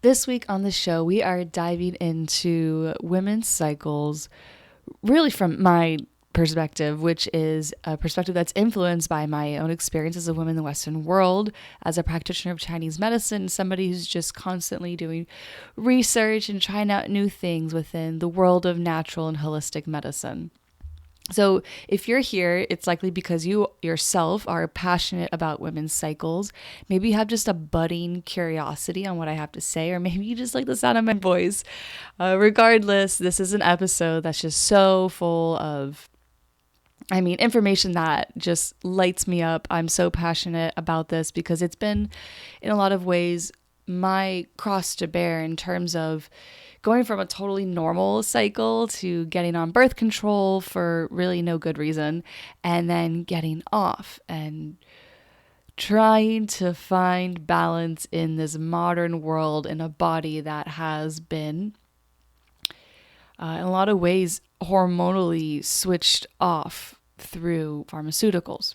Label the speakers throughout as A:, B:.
A: This week on the show, we are diving into women's cycles, really from my perspective, which is a perspective that's influenced by my own experience as a woman in the Western world, as a practitioner of Chinese medicine, somebody who's just constantly doing research and trying out new things within the world of natural and holistic medicine. So if you're here, it's likely because you yourself are passionate about women's cycles. Maybe you have just a budding curiosity on what I have to say, or maybe you just like the sound of my voice. Regardless, this is an episode that's just so full of, information that just lights me up. I'm so passionate about this because it's been, in a lot of ways, my cross to bear in terms of going from a totally normal cycle to getting on birth control for really no good reason, and then getting off and trying to find balance in this modern world in a body that has been, in a lot of ways, hormonally switched off through pharmaceuticals.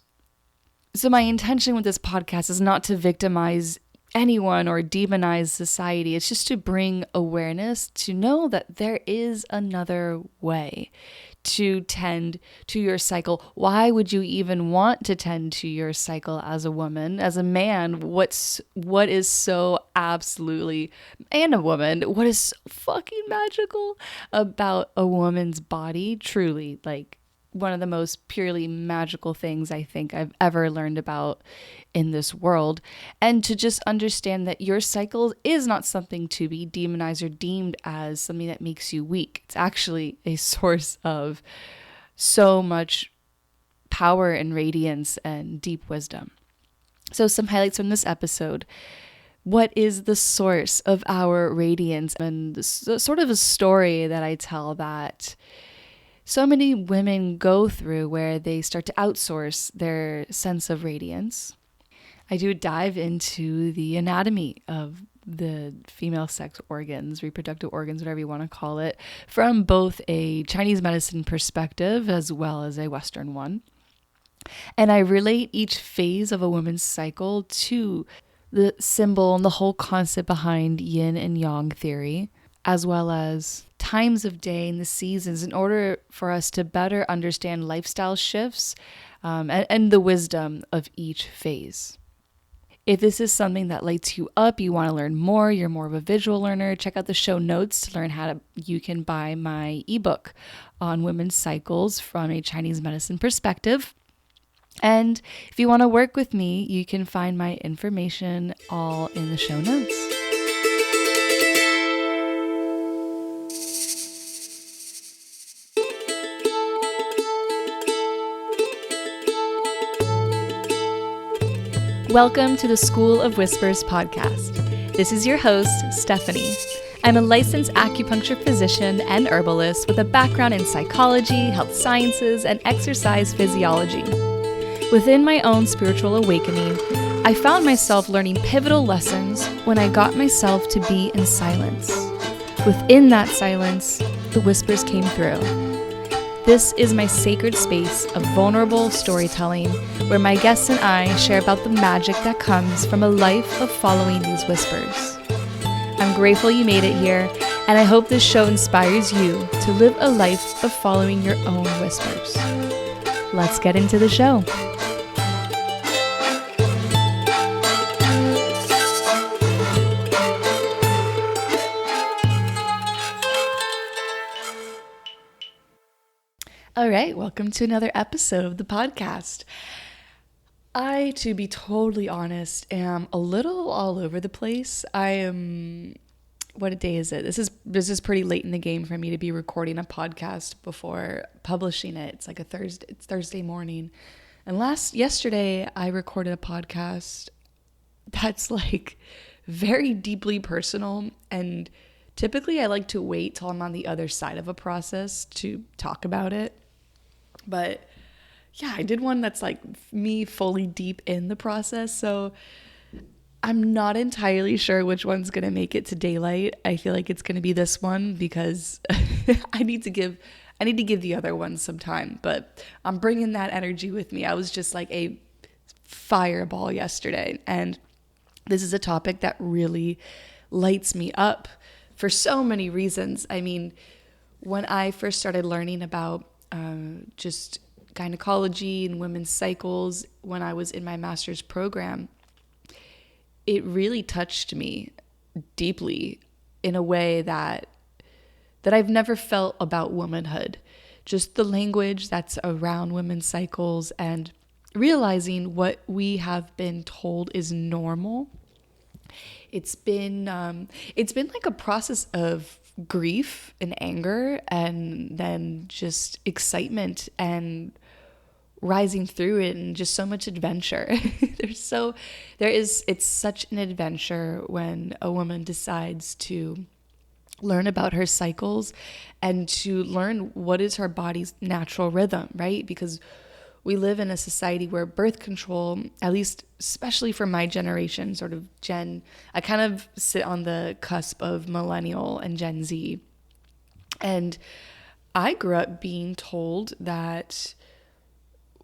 A: So my intention with this podcast is not to victimize anyone or demonize society. It's just to bring awareness to know that there is another way to tend to your cycle. Why would you even want to tend to your cycle as a woman? As a man, what is so absolutely, and a woman, what is so fucking magical about a woman's body? Truly, like, one of the most purely magical things I think I've ever learned about in this world. And to just understand that your cycle is not something to be demonized or deemed as something that makes you weak. It's actually a source of so much power and radiance and deep wisdom. So some highlights from this episode. What is the source of our radiance? And this sort of a story that I tell that so many women go through where they start to outsource their sense of radiance. I do dive into the anatomy of the female sex organs, reproductive organs, whatever you want to call it, from both a Chinese medicine perspective as well as a Western one. And I relate each phase of a woman's cycle to the symbol and the whole concept behind yin and yang theory, as well as times of day and the seasons, in order for us to better understand lifestyle shifts and the wisdom of each phase. If this is something that lights you up, you want to learn more, you're more of a visual learner, check out the show notes to learn you can buy my ebook on women's cycles from a Chinese medicine perspective. And if you want to work with me, you can find my information all in the show notes. Welcome to the School of Whispers podcast. This is your host, Stephanie. I'm a licensed acupuncture physician and herbalist with a background in psychology, health sciences, and exercise physiology. Within my own spiritual awakening, I found myself learning pivotal lessons when I got myself to be in silence. Within that silence, the whispers came through. This is my sacred space of vulnerable storytelling where my guests and I share about the magic that comes from a life of following these whispers. I'm grateful you made it here, and I hope this show inspires you to live a life of following your own whispers. Let's get into the show. All right, welcome to another episode of the podcast. I, to be totally honest, am a little all over the place. What day is it? This is pretty late in the game for me to be recording a podcast before publishing it. It's like it's Thursday morning. And yesterday I recorded a podcast that's like very deeply personal, and typically I like to wait till I'm on the other side of a process to talk about it. But yeah, I did one that's like me fully deep in the process. So I'm not entirely sure which one's going to make it to daylight. I feel like it's going to be this one because I need to give the other one some time, but I'm bringing that energy with me. I was just like a fireball yesterday, and this is a topic that really lights me up for so many reasons. I mean, when I first started learning about just gynecology and women's cycles when I was in my master's program, it really touched me deeply in a way that I've never felt about womanhood. Just the language that's around women's cycles and realizing what we have been told is normal. It's been like a process of grief and anger, and then just excitement and rising through it, and just so much adventure. It's such an adventure when a woman decides to learn about her cycles and to learn what is her body's natural rhythm, right? Because we live in a society where birth control, at least especially for my generation, sort of I kind of sit on the cusp of millennial and Gen Z. And I grew up being told that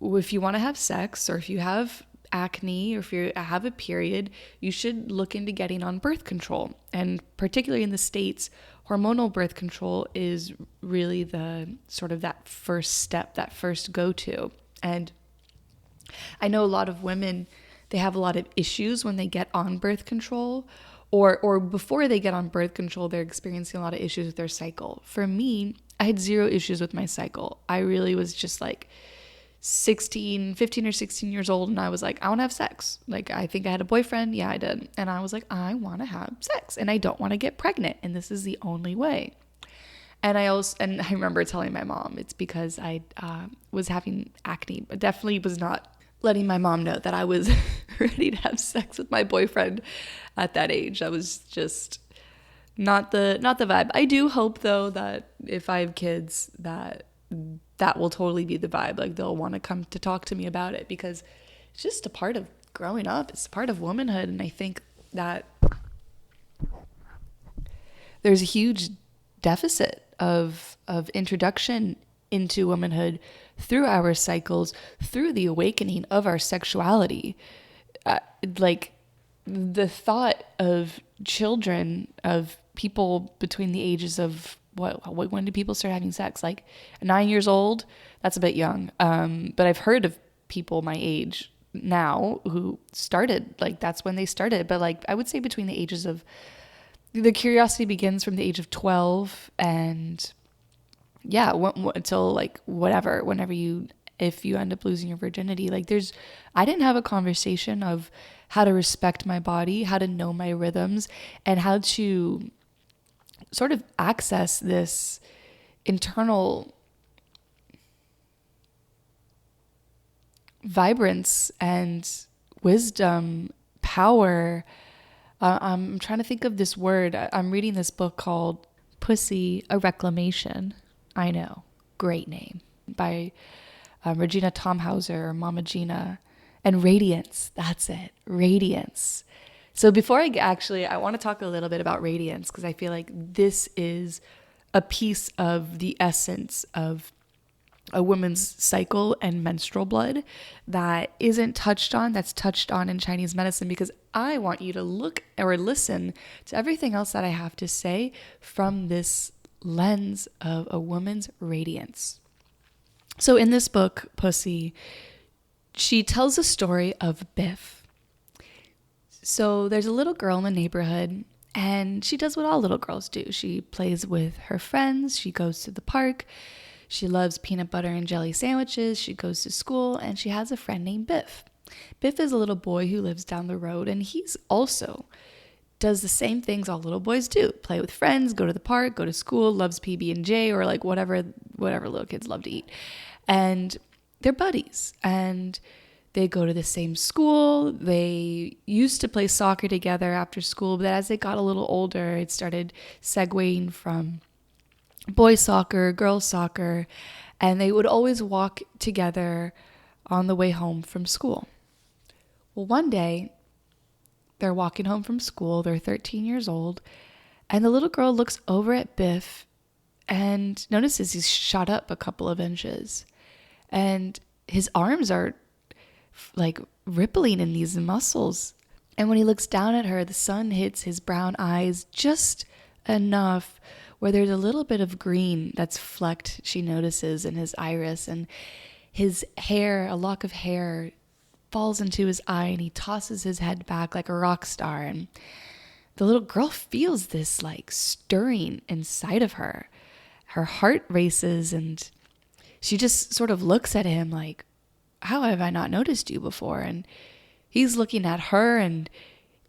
A: if you want to have sex, or if you have acne, or if you have a period, you should look into getting on birth control. And particularly in the States, hormonal birth control is really the sort of that first step, that first go-to. And I know a lot of women, they have a lot of issues when they get on birth control, or before they get on birth control, they're experiencing a lot of issues with their cycle. For me, I had zero issues with my cycle. I really was just like 15 or 16 years old, and I was like, I want to have sex. Like, I think I had a boyfriend. Yeah, I did. And I was like, I want to have sex, and I don't want to get pregnant, and this is the only way. And I remember telling my mom it's because I was having acne, but definitely was not letting my mom know that I was ready to have sex with my boyfriend at that age. That was just not the vibe. I do hope, though, that if I have kids, that will totally be the vibe. Like, they'll want to come to talk to me about it, because it's just a part of growing up. It's a part of womanhood. And I think that there's a huge deficit of introduction into womanhood through our cycles, through the awakening of our sexuality. Like, the thought of children, of people between the ages of when do people start having sex? Like 9 years old? That's a bit young. But I've heard of people my age now who started, like, that's when they started. But like, I would say between the ages of, the curiosity begins from the age of 12, and yeah, until like whatever, if you end up losing your virginity. Like, I didn't have a conversation of how to respect my body, how to know my rhythms, and how to sort of access this internal vibrance and wisdom, power. I'm trying to think of this word. I'm reading this book called Pussy, A Reclamation. I know, great name, by Regina Tomhauser, or Mama Gina. And radiance, that's it, radiance. So before I want to talk a little bit about radiance, because I feel like this is a piece of the essence of a woman's cycle and menstrual blood that isn't touched on, that's touched on in Chinese medicine, because I want you to look or listen to everything else that I have to say from this lens of a woman's radiance. So in this book, Pussy, she tells a story of Biff. So there's a little girl in the neighborhood, and she does what all little girls do. She plays with her friends. She goes to the park. She loves peanut butter and jelly sandwiches. She goes to school, and she has a friend named Biff. Biff is a little boy who lives down the road, and he's also does the same things all little boys do. Play with friends, go to the park, go to school, loves PB&J, or like whatever little kids love to eat. And they're buddies, and they go to the same school. They used to play soccer together after school, but as they got a little older, it started segueing from boys soccer, girls soccer, and they would always walk together on the way home from school. Well, one day, they're walking home from school. They're 13 years old, and the little girl looks over at Biff and notices he's shot up a couple of inches, and his arms are like rippling in these muscles. And when he looks down at her, the sun hits his brown eyes just enough where there's a little bit of green that's flecked, she notices, in his iris. And his hair, a lock of hair, falls into his eye, and he tosses his head back like a rock star. And the little girl feels this like stirring inside of her. Her heart races, and she just sort of looks at him like, how have I not noticed you before? And he's looking at her, and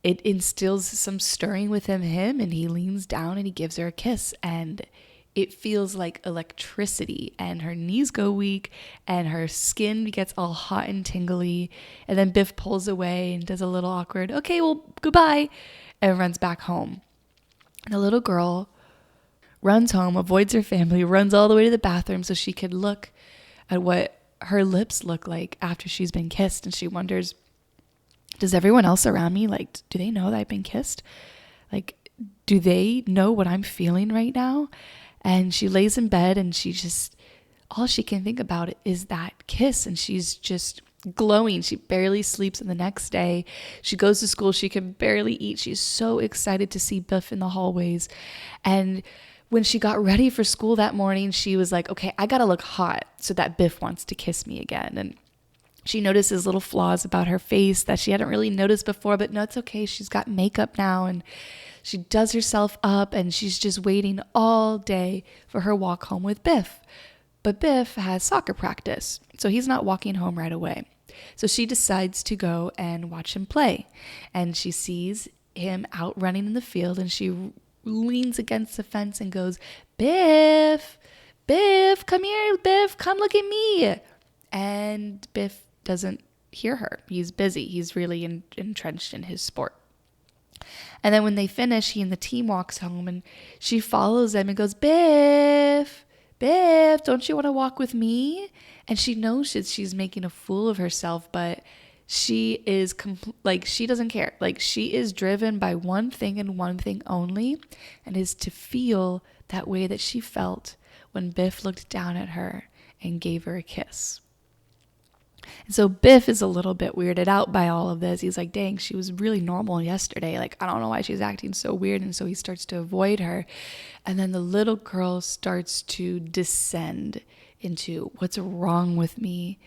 A: it instills some stirring within him, and he leans down and he gives her a kiss, and it feels like electricity, and her knees go weak and her skin gets all hot and tingly. And then Biff pulls away and does a little awkward, okay, well, goodbye, and runs back home. And the little girl runs home, avoids her family, runs all the way to the bathroom so she could look at what her lips look like after she's been kissed. And she wonders, does everyone else around me, like, do they know that I've been kissed? Like, do they know what I'm feeling right now? And she lays in bed, and all she can think about is that kiss. And she's just glowing. She barely sleeps. And the next day she goes to school. She can barely eat. She's so excited to see Biff in the hallways. And when she got ready for school that morning, she was like, okay, I got to look hot so that Biff wants to kiss me again. And she notices little flaws about her face that she hadn't really noticed before, but no, it's okay. She's got makeup now, and she does herself up, and she's just waiting all day for her walk home with Biff. But Biff has soccer practice, so he's not walking home right away. So she decides to go and watch him play. And she sees him out running in the field, and she leans against the fence and goes, Biff, Biff, come here, Biff, come look at me. And Biff doesn't hear her. He's busy. He's really entrenched in his sport. And then when they finish, he and the team walks home, and she follows them and goes, Biff, Biff, don't you want to walk with me? And she knows that she's making a fool of herself, but she is she doesn't care. Like, she is driven by one thing and one thing only, and is to feel that way that she felt when Biff looked down at her and gave her a kiss. And so Biff is a little bit weirded out by all of this. He's like, dang, she was really normal yesterday. Like, I don't know why she's acting so weird. And so he starts to avoid her. And then the little girl starts to descend into, what's wrong with me?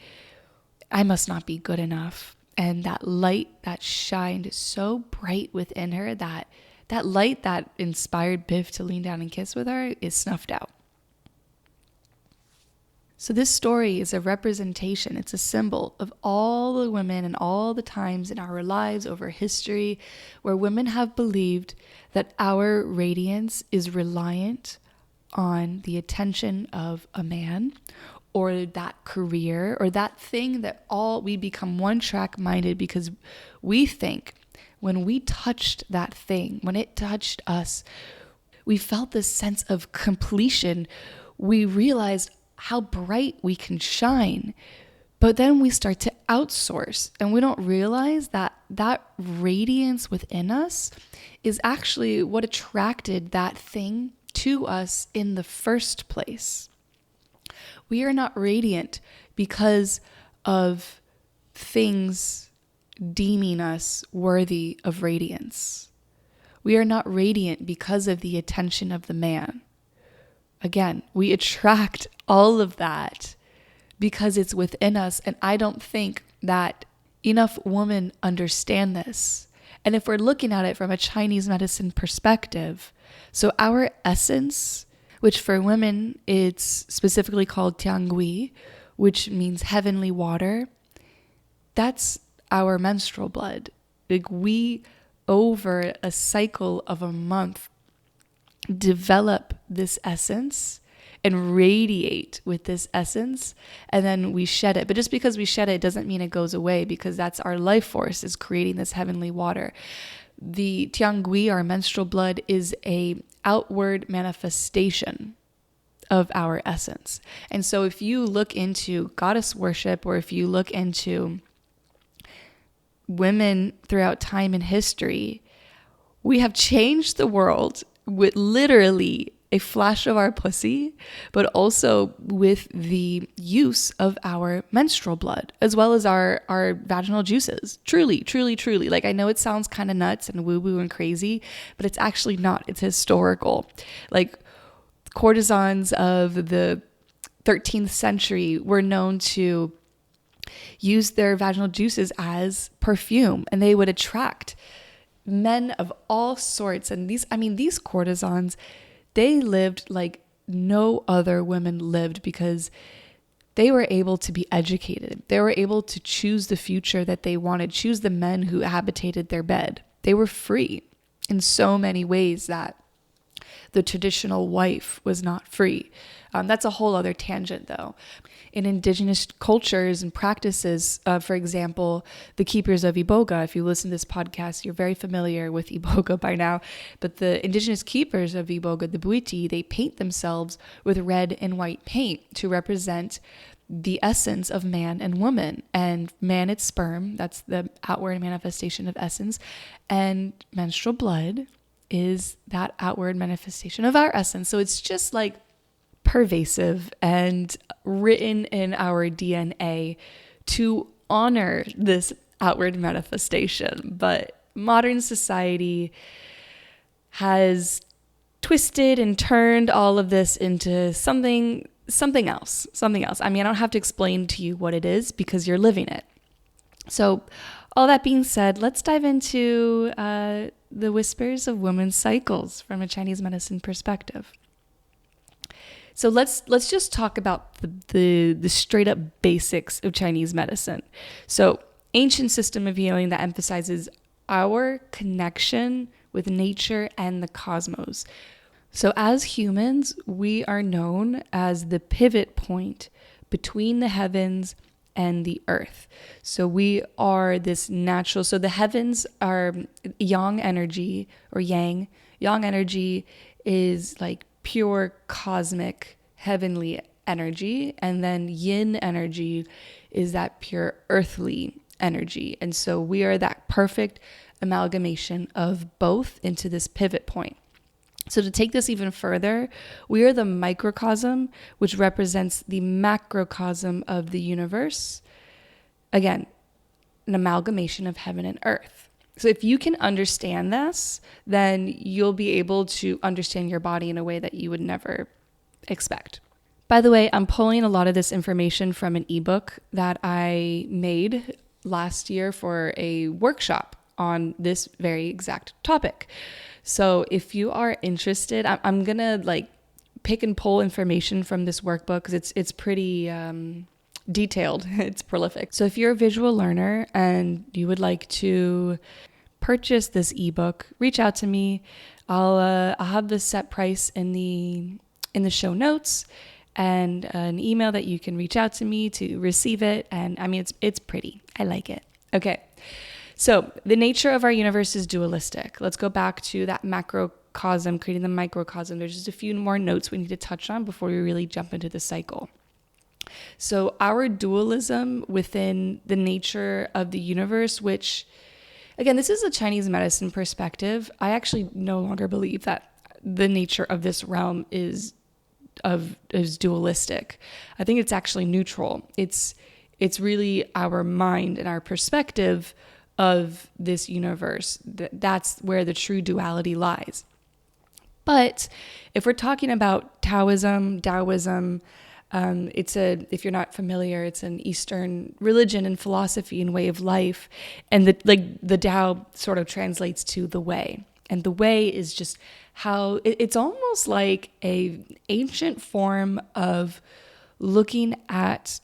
A: I must not be good enough. And that light that shined so bright within her, that light that inspired Biff to lean down and kiss with her, is snuffed out. So this story is a representation. It's a symbol of all the women and all the times in our lives over history where women have believed that our radiance is reliant on the attention of a man, or that career, or that thing that we become one-track minded because we think when we touched that thing, when it touched us, we felt this sense of completion. We realized how bright we can shine, but then we start to outsource, and we don't realize that that radiance within us is actually what attracted that thing to us in the first place. We are not radiant because of things deeming us worthy of radiance. We are not radiant because of the attention of the man. Again, we attract all of that because it's within us. And I don't think that enough women understand this. And if we're looking at it from a Chinese medicine perspective, so our essence, which for women, it's specifically called tiangui, which means heavenly water, that's our menstrual blood. Like, we, over a cycle of a month, develop this essence and radiate with this essence, and then we shed it. But just because we shed it doesn't mean it goes away, because that's our life force, is creating this heavenly water. The tiangui, our menstrual blood, is a outward manifestation of our essence. And so if you look into goddess worship, or if you look into women throughout time and history, we have changed the world with literally a flash of our pussy, but also with the use of our menstrual blood, as well as our vaginal juices. Truly, truly, truly. Like, I know it sounds kind of nuts and woo-woo and crazy, but it's actually not. It's historical. Like, courtesans of the 13th century were known to use their vaginal juices as perfume, and they would attract men of all sorts. And these courtesans, they lived like no other women lived because they were able to be educated. They were able to choose the future that they wanted, choose the men who habitated their bed. They were free in so many ways that the traditional wife was not free. That's a whole other tangent, though. In indigenous cultures and practices, for example, the keepers of Iboga, if you listen to this podcast, you're very familiar with Iboga by now, but the indigenous keepers of Iboga, the Buiti, they paint themselves with red and white paint to represent the essence of man and woman. And man, it's sperm, that's the outward manifestation of essence, and menstrual blood is that outward manifestation of our essence. So it's just like pervasive and written in our DNA to honor this outward manifestation. But modern society has twisted and turned all of this into something else. I mean, I don't have to explain to you what it is because you're living it. So all that being said, let's dive into the whispers of women's cycles from a Chinese medicine perspective. So let's just talk about the straight up basics of Chinese medicine. So ancient system of healing that emphasizes our connection with nature and the cosmos. So as humans, we are known as the pivot point between the heavens and the earth. So we are this natural, so the heavens are yang energy or yang. Yang energy is like pure cosmic heavenly energy, and then yin energy is that pure earthly energy. And so we are that perfect amalgamation of both into this pivot point. So to take this even further, we are the microcosm, which represents the macrocosm of the universe. Again, an amalgamation of heaven and earth. So if you can understand this, then you'll be able to understand your body in a way that you would never expect. By the way, I'm pulling a lot of this information from an ebook that I made last year for a workshop on this very exact topic. So if you are interested, I'm going to like pick and pull information from this workbook because it's pretty detailed. It's prolific. So if you're a visual learner and you would like to purchase this ebook, reach out to me. I'll have the set price in the show notes and an email that you can reach out to me to receive it. And I mean, it's pretty. I like it. Okay. So the nature of our universe is dualistic. Let's go back to that macrocosm, creating the microcosm. There's just a few more notes we need to touch on before we really jump into the cycle. So our dualism within the nature of the universe, which, again, this is a Chinese medicine perspective. I actually no longer believe that the nature of this realm is dualistic. I think it's actually neutral. It's really our mind and our perspective of this universe. That's where the true duality lies. But if we're talking about Taoism, if you're not familiar, it's an Eastern religion and philosophy and way of life. And the Tao sort of translates to the way. And the way is just how it's almost like a ancient form of looking at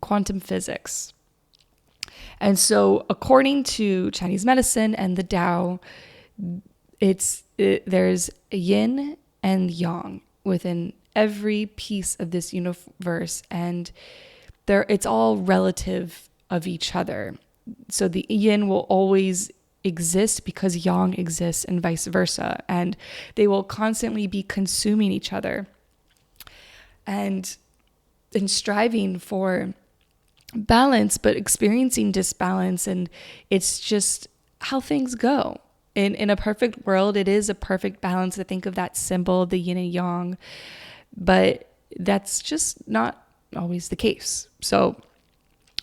A: quantum physics. And so according to Chinese medicine and the Tao, there's yin and yang within every piece of this universe, and it's all relative of each other. So the yin will always exist because yang exists and vice versa, and they will constantly be consuming each other and striving for balance, but experiencing disbalance. And it's just how things go. In a perfect world, it is a perfect balance to think of that symbol, the yin and yang, but that's just not always the case. So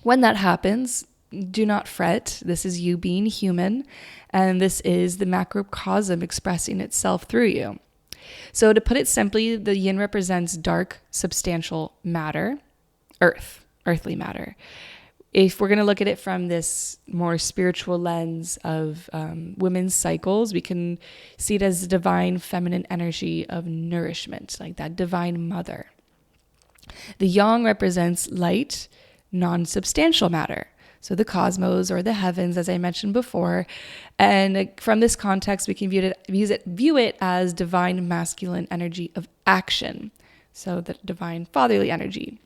A: when that happens, do not fret. This is you being human, and this is the macrocosm expressing itself through you. So to put it simply, the yin represents dark, substantial matter, earthly matter. If we're going to look at it from this more spiritual lens of women's cycles, we can see it as the divine feminine energy of nourishment, like that divine mother. The yang represents light, non-substantial matter. So the cosmos or the heavens, as I mentioned before. And from this context, we can view it as divine masculine energy of action. So the divine fatherly energy.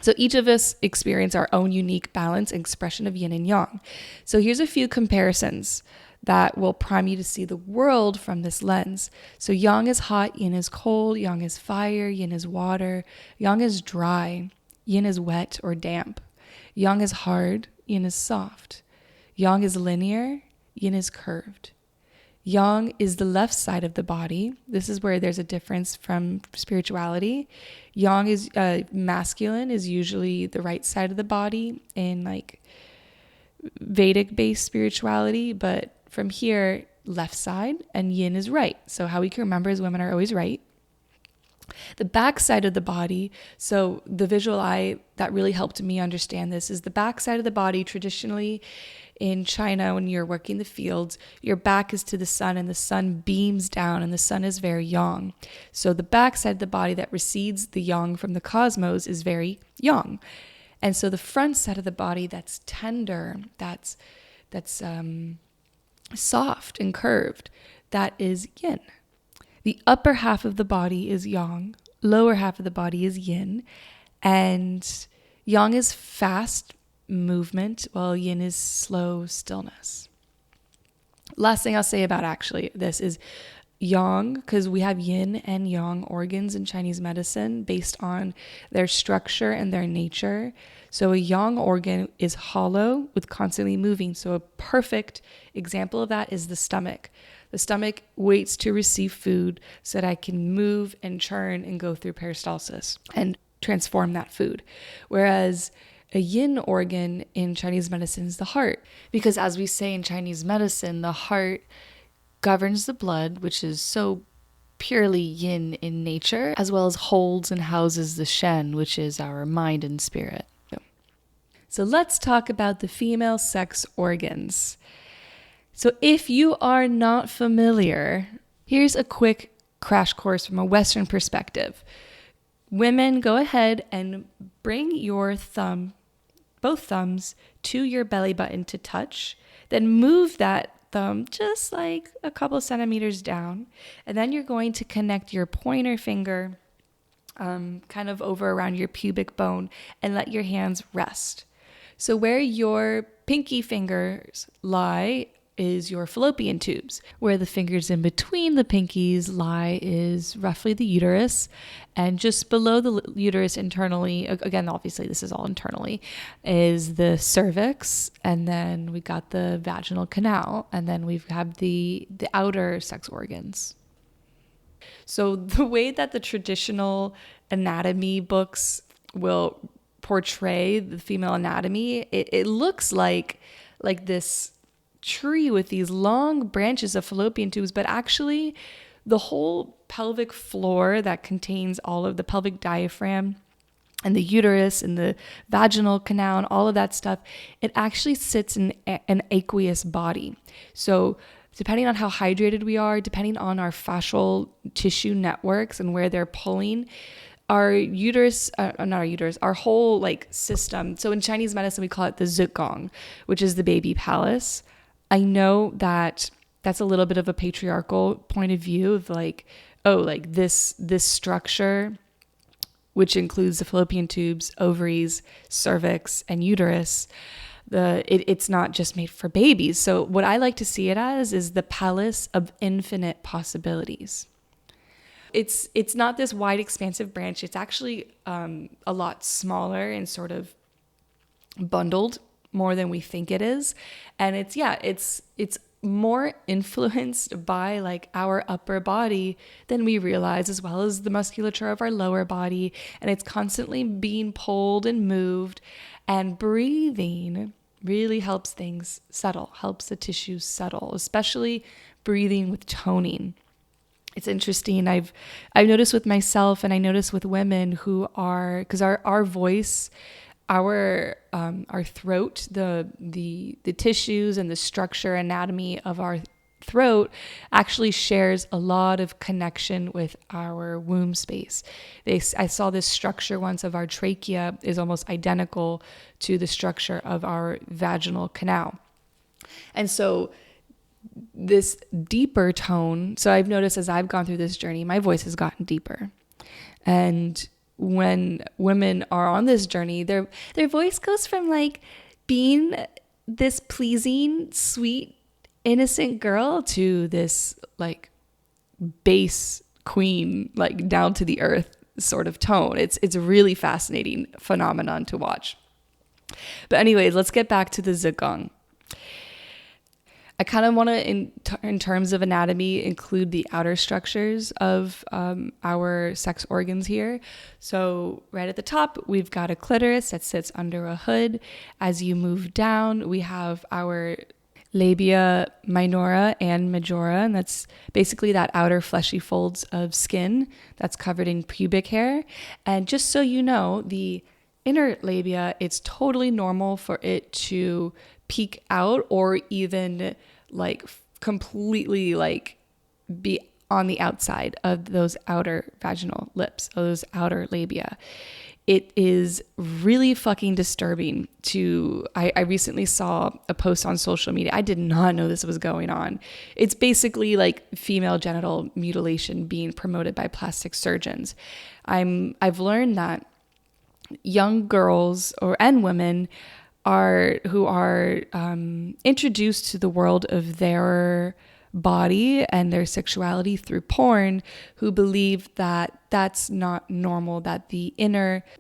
A: So each of us experience our own unique balance and expression of yin and yang. So here's a few comparisons that will prime you to see the world from this lens. So yang is hot, yin is cold, yang is fire, yin is water, yang is dry, yin is wet or damp. Yang is hard, yin is soft. Yang is linear, yin is curved. Yang is the left side of the body. This is where there's a difference from spirituality. Yang is masculine is usually the right side of the body in like Vedic-based spirituality, but from here, left side, and yin is right. So how we can remember is women are always right. The back side of the body, so the visual eye that really helped me understand this is the back side of the body. Traditionally in China, when you're working the fields, your back is to the sun and the sun beams down and the sun is very yang. So the back side of the body that receives the yang from the cosmos is very yang. And so the front side of the body that's tender, that's soft and curved, that is yin. The upper half of the body is yang, lower half of the body is yin, and yang is fast movement, while yin is slow stillness. Last thing I'll say about actually this is yang, because we have yin and yang organs in Chinese medicine based on their structure and their nature. So a yang organ is hollow with constantly moving. So a perfect example of that is the stomach. The stomach waits to receive food so that I can move and churn and go through peristalsis and transform that food. Whereas a yin organ in Chinese medicine is the heart. Because as we say in Chinese medicine, the heart governs the blood, which is so purely yin in nature, as well as holds and houses the shen, which is our mind and spirit. So let's talk about the female sex organs. So if you are not familiar, here's a quick crash course from a Western perspective. Women, go ahead and bring your both thumbs to your belly button to touch. Then move that thumb just like a couple centimeters down. And then you're going to connect your pointer finger kind of over around your pubic bone and let your hands rest. So where your pinky fingers lie is your fallopian tubes. Where the fingers in between the pinkies lie is roughly the uterus. And just below the uterus internally, again, obviously this is all internally, is the cervix. And then we got the vaginal canal. And then we have the outer sex organs. So the way that the traditional anatomy books will portray the female anatomy, it looks like this tree with these long branches of fallopian tubes, but actually the whole pelvic floor that contains all of the pelvic diaphragm and the uterus and the vaginal canal and all of that stuff, it actually sits in an aqueous body. So depending on how hydrated we are, depending on our fascial tissue networks and where they're pulling, our uterus, not our uterus, our whole system. So in Chinese medicine, we call it the zigong, which is the baby palace. I know that that's a little bit of a patriarchal point of view of this structure, which includes the fallopian tubes, ovaries, cervix, and uterus. It's not just made for babies. So what I like to see it as is the palace of infinite possibilities. It's not this wide, expansive branch. It's actually a lot smaller and sort of bundled more than we think it is. And it's more influenced by like our upper body than we realize, as well as the musculature of our lower body. And it's constantly being pulled and moved, and breathing really helps things settle, helps the tissues settle, especially breathing with toning. It's interesting. I've noticed with myself, and I notice with women who are, because our voice, our throat, the tissues and the structure, anatomy of our throat actually shares a lot of connection with our womb space. I saw this structure once of our trachea is almost identical to the structure of our vaginal canal. And so this deeper tone, so I've noticed as I've gone through this journey, my voice has gotten deeper. And when women are on this journey, their voice goes from like being this pleasing, sweet, innocent girl to this like bass queen, like down to the earth sort of tone. It's a really fascinating phenomenon to watch. But anyways, let's get back to the zigong. I kind of want to, in terms of anatomy, include the outer structures of our sex organs here. So right at the top, we've got a clitoris that sits under a hood. As you move down, we have our labia minora and majora, and that's basically that outer fleshy folds of skin that's covered in pubic hair. And just so you know, the inner labia, it's totally normal for it to peek out or even like completely like be on the outside of those outer vaginal lips, those outer labia. It is really fucking disturbing I recently saw a post on social media. I did not know this was going on. It's basically like female genital mutilation being promoted by plastic surgeons. I've learned that young girls and women who are introduced to the world of their body and their sexuality through porn, who believe that that's not normal, that the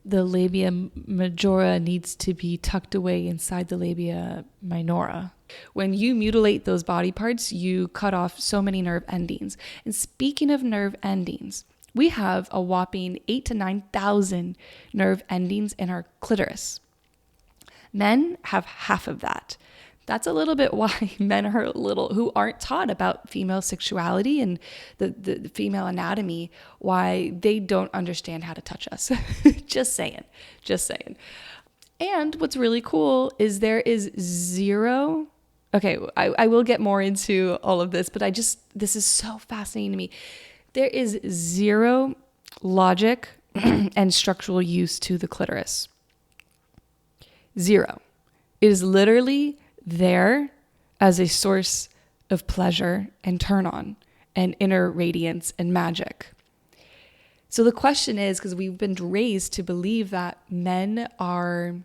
A: labia majora needs to be tucked away inside the labia minora. When you mutilate those body parts, you cut off so many nerve endings. And speaking of nerve endings, we have a whopping 8,000 to 9,000 nerve endings in our clitoris. Men have half of that. That's a little bit why men are who aren't taught about female sexuality and the female anatomy, why they don't understand how to touch us. Just saying. And what's really cool is there is zero. Okay, I will get more into all of this, but this is so fascinating to me. There is zero logic and structural use to the clitoris. Zero. It is literally there as a source of pleasure and turn on and inner radiance and magic. So the question is, because we've been raised to believe that men are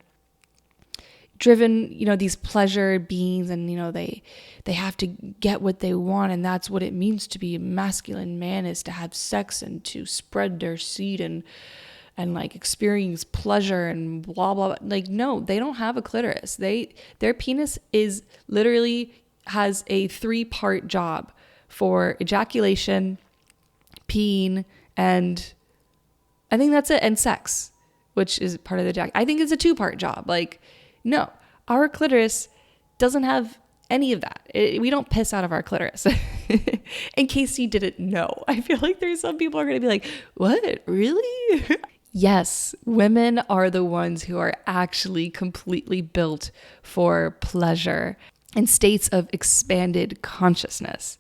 A: driven, these pleasure beings, and they have to get what they want, and that's what it means to be a masculine man, is to have sex and to spread their seed and like experience pleasure and blah, blah, blah. Like, no, they don't have a clitoris. Their penis has a 3-part job for ejaculation, peeing, and I think that's it. And sex, which is part of the I think it's a 2-part job. Like, no, our clitoris doesn't have any of that. We don't piss out of our clitoris. In case you didn't know, I feel like there's some people are going to be like, what, really? Yes, women are the ones who are actually completely built for pleasure and states of expanded consciousness.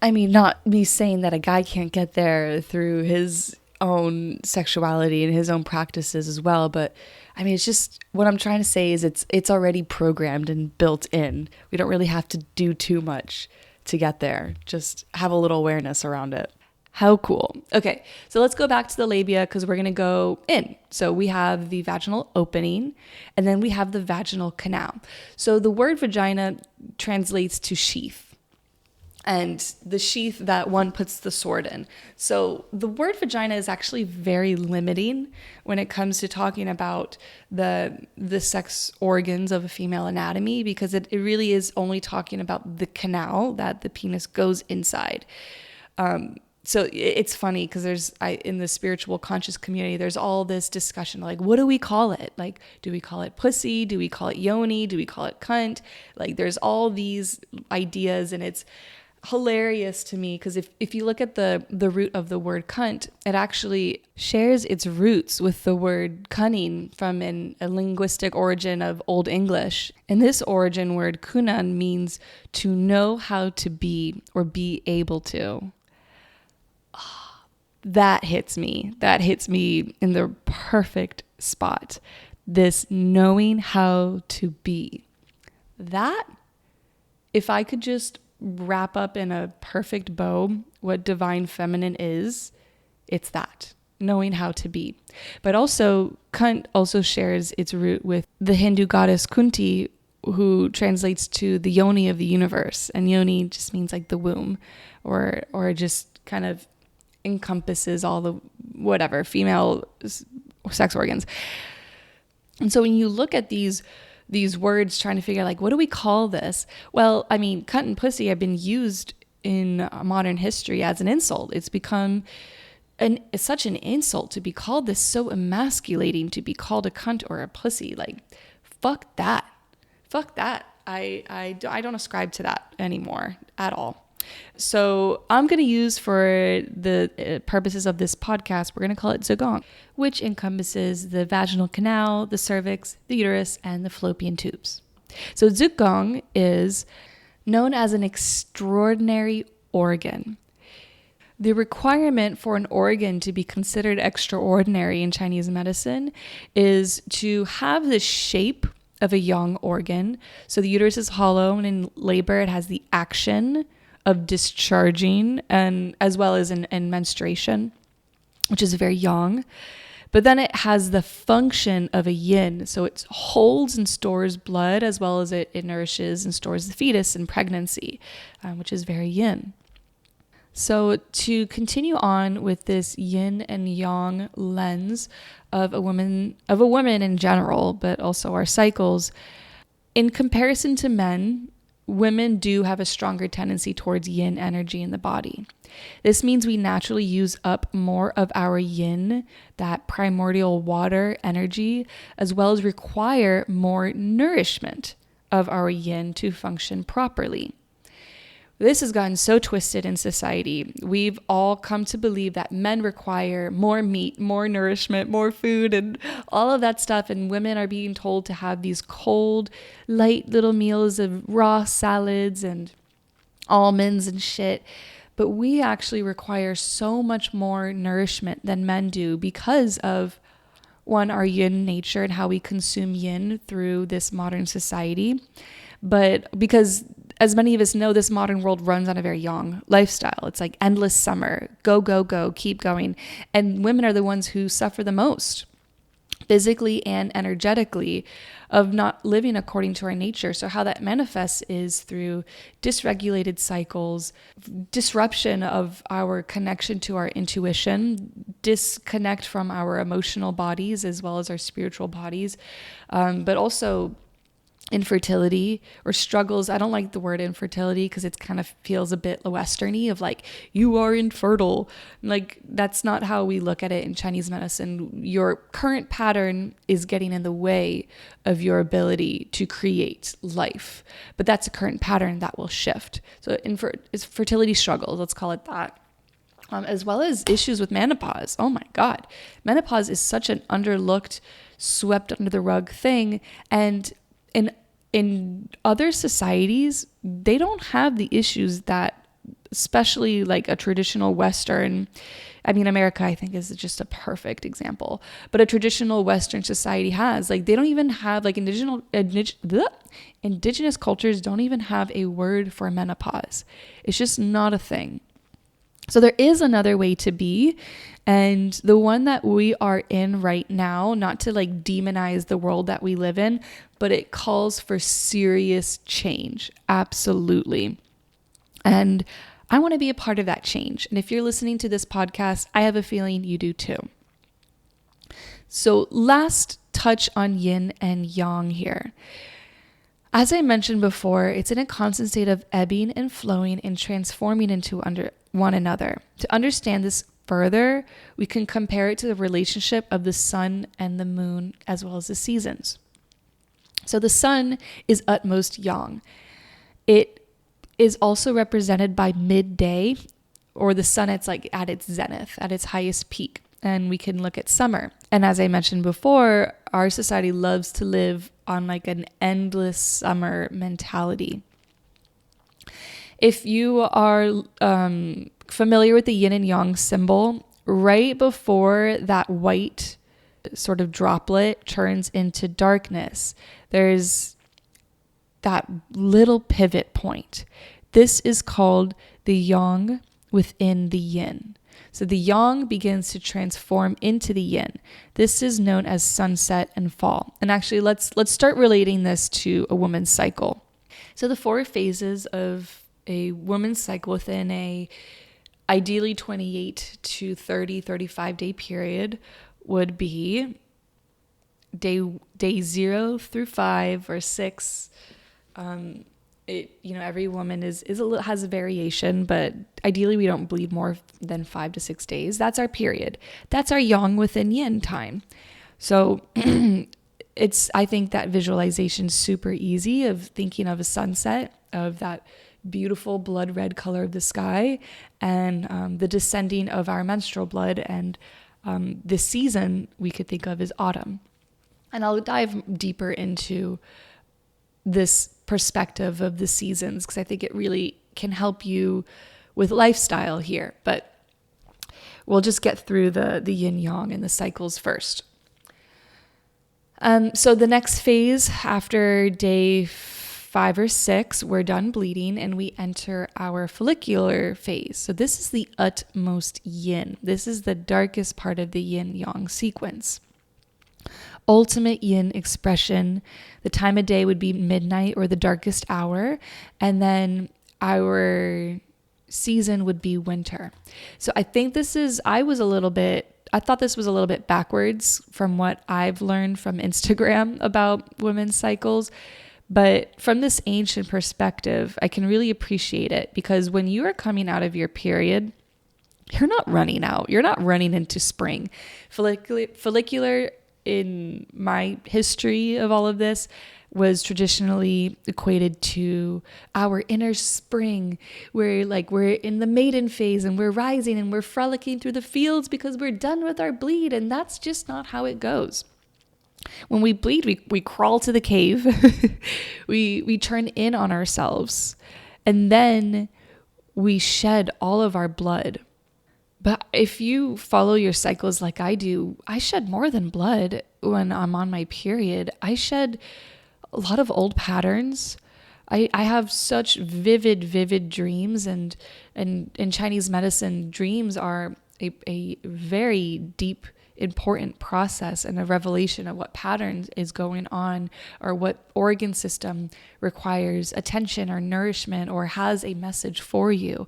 A: I mean, not me saying that a guy can't get there through his own sexuality and his own practices as well, but I mean, it's just, what I'm trying to say is it's already programmed and built in. We don't really have to do too much to get there. Just have a little awareness around it. How cool. Okay, so let's go back to the labia because we're going to go in. So we have the vaginal opening, and then we have the vaginal canal. So the word vagina translates to sheath. and the sheath that one puts the sword in. So the word vagina is actually very limiting when it comes to talking about the sex organs of a female anatomy, because it really is only talking about the canal that the penis goes inside. So it's funny because in the spiritual conscious community, there's all this discussion, like, what do we call it? Like, do we call it pussy? Do we call it yoni? Do we call it cunt? Like, there's all these ideas, and it's hilarious to me because if you look at the root of the word cunt, it actually shares its roots with the word cunning from a linguistic origin of Old English. And this origin word kunan means to know how to be or be able to. That hits me. That hits me in the perfect spot. This knowing how to be. That, if I could just wrap up in a perfect bow what divine feminine is, it's that. Knowing how to be. But also, Kunt also shares its root with the Hindu goddess Kunti, who translates to the yoni of the universe. And yoni just means like the womb, or just kind of encompasses all the whatever female sex organs. And so when you look at these words trying to figure out, like, what do we call this? Well, I mean, cunt and pussy have been used in modern history as an insult. It's become such an insult to be called this, so emasculating to be called a cunt or a pussy. Like, fuck that. I don't ascribe to that anymore at all. So I'm going to use, for the purposes of this podcast, we're going to call it zigong, which encompasses the vaginal canal, the cervix, the uterus, and the fallopian tubes. So zigong is known as an extraordinary organ. The requirement for an organ to be considered extraordinary in Chinese medicine is to have the shape of a yang organ. So the uterus is hollow, and in labor it has the action of discharging, and as well as in menstruation, which is very yang. But then it has the function of a yin. So it holds and stores blood, as well as it nourishes and stores the fetus in pregnancy, which is very yin. So to continue on with this yin and yang lens of a woman in general, but also our cycles, in comparison to men, women do have a stronger tendency towards yin energy in the body. This means we naturally use up more of our yin, that primordial water energy, as well as require more nourishment of our yin to function properly. This has gotten so twisted in society. We've all come to believe that men require more meat, more nourishment, more food, and all of that stuff. And women are being told to have these cold, light little meals of raw salads and almonds and shit. But we actually require so much more nourishment than men do because of, one, our yin nature and how we consume yin through this modern society. But because, as many of us know, this modern world runs on a very yang lifestyle. It's like endless summer, go, go, go, keep going. And women are the ones who suffer the most, physically and energetically, of not living according to our nature. So how that manifests is through dysregulated cycles, disruption of our connection to our intuition, disconnect from our emotional bodies as well as our spiritual bodies, but also infertility or struggles. I don't like the word infertility because it kind of feels a bit Westerny, of like, you are infertile. Like, that's not how we look at it in Chinese medicine. Your current pattern is getting in the way of your ability to create life, but that's a current pattern that will shift. So it's fertility struggles, let's call it that. As well as issues with menopause. Oh my God. Menopause is such an underlooked, swept under the rug thing. And in other societies, they don't have the issues that, especially like a traditional Western, I mean, America, I think, is just a perfect example, but a traditional Western society has. Like, they don't even have, like, indigenous cultures don't even have a word for menopause. It's just not a thing. So there is another way to be, and the one that we are in right now, not to like demonize the world that we live in, but it calls for serious change. Absolutely. And I want to be a part of that change. And if you're listening to this podcast, I have a feeling you do too. So last touch on yin and yang here. As I mentioned before, it's in a constant state of ebbing and flowing and transforming into one another. To understand this further, we can compare it to the relationship of the sun and the moon as well as the seasons. So the sun is utmost yang. It is also represented by midday, or the sun at its zenith, at its highest peak. And we can look at summer. And as I mentioned before, our society loves to live on like an endless summer mentality. If you are familiar with the yin and yang symbol, right before that white sort of droplet turns into darkness, there's that little pivot point. This is called the yang within the yin. So the yang begins to transform into the yin. This is known as sunset and fall. And actually, let's start relating this to a woman's cycle. So the 4 phases of a woman's cycle within a ideally 28 to 35 day period would be day 0 through 5 or 6. Every woman has a variation, but ideally we don't bleed more than 5 to 6 days. That's our period. That's our yang within yin time. So I think that visualization is super easy of thinking of a sunset, of that beautiful blood red color of the sky, and the descending of our menstrual blood, and the season we could think of as autumn. And I'll dive deeper into this perspective of the seasons because I think it really can help you with lifestyle here. But we'll just get through the yin yang and the cycles first. So the next phase after day 5 or 6, we're done bleeding and we enter our follicular phase. So this is the utmost yin. This is the darkest part of the yin yang sequence. Ultimate yin expression. The time of day would be midnight or the darkest hour. And then our season would be winter. So I think I thought this was a little bit backwards from what I've learned from Instagram about women's cycles. But from this ancient perspective, I can really appreciate it because when you are coming out of your period, you're not running out. You're not running into spring. Follicular in my history of all of this was traditionally equated to our inner spring, where we're in the maiden phase and we're rising and we're frolicking through the fields because we're done with our bleed. And that's just not how it goes. When we bleed, we crawl to the cave, we turn in on ourselves, and then we shed all of our blood. But if you follow your cycles like I do, I shed more than blood when I'm on my period. I shed a lot of old patterns. I have such vivid dreams, and in Chinese medicine, dreams are a very deep, important process and a revelation of what pattern is going on or what organ system requires attention or nourishment or has a message for you.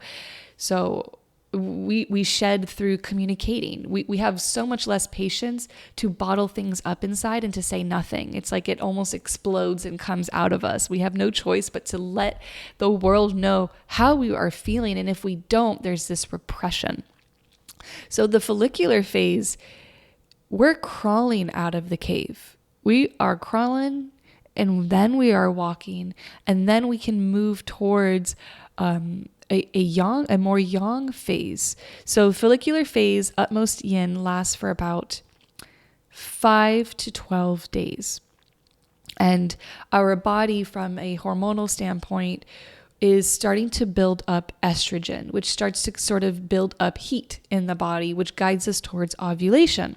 A: So we shed through communicating. We have so much less patience to bottle things up inside and to say nothing. It's like it almost explodes and comes out of us. We have no choice but to let the world know how we are feeling. And if we don't, there's this repression. So the follicular phase, we're crawling out of the cave. We are crawling and then we are walking, and then we can move towards a more yang phase. So follicular phase, utmost yin, lasts for about 5 to 12 days. And our body, from a hormonal standpoint, is starting to build up estrogen, which starts to sort of build up heat in the body, which guides us towards ovulation.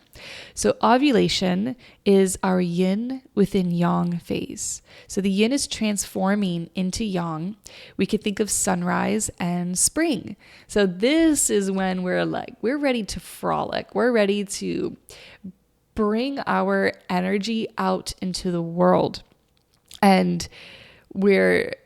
A: So ovulation is our yin within yang phase. So the yin is transforming into yang. We could think of sunrise and spring. So this is when we're ready to frolic. We're ready to bring our energy out into the world. And we're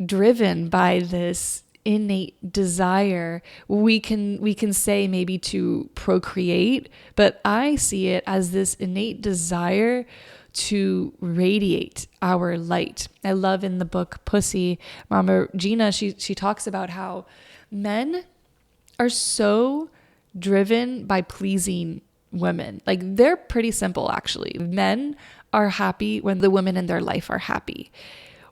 A: driven by this innate desire. We can say maybe to procreate, but I see it as this innate desire to radiate our light. I love in the book Pussy, Mama Gina, she talks about how men are so driven by pleasing women. Like, they're pretty simple, actually. Men are happy when the women in their life are happy.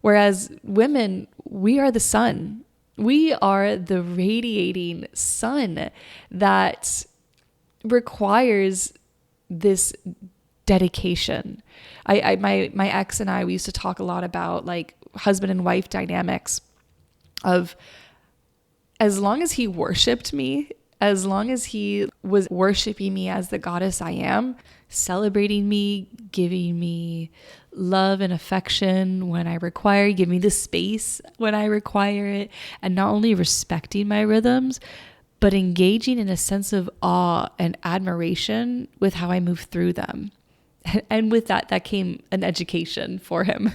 A: Whereas women, we are the sun. We are the radiating sun that requires this dedication. My ex and I, we used to talk a lot about like husband and wife dynamics of, as long as he worshiped me, as long as he was worshiping me as the goddess I am, celebrating me, giving me love and affection when I require, give me the space when I require it, and not only respecting my rhythms, but engaging in a sense of awe and admiration with how I move through them. And with that came an education for him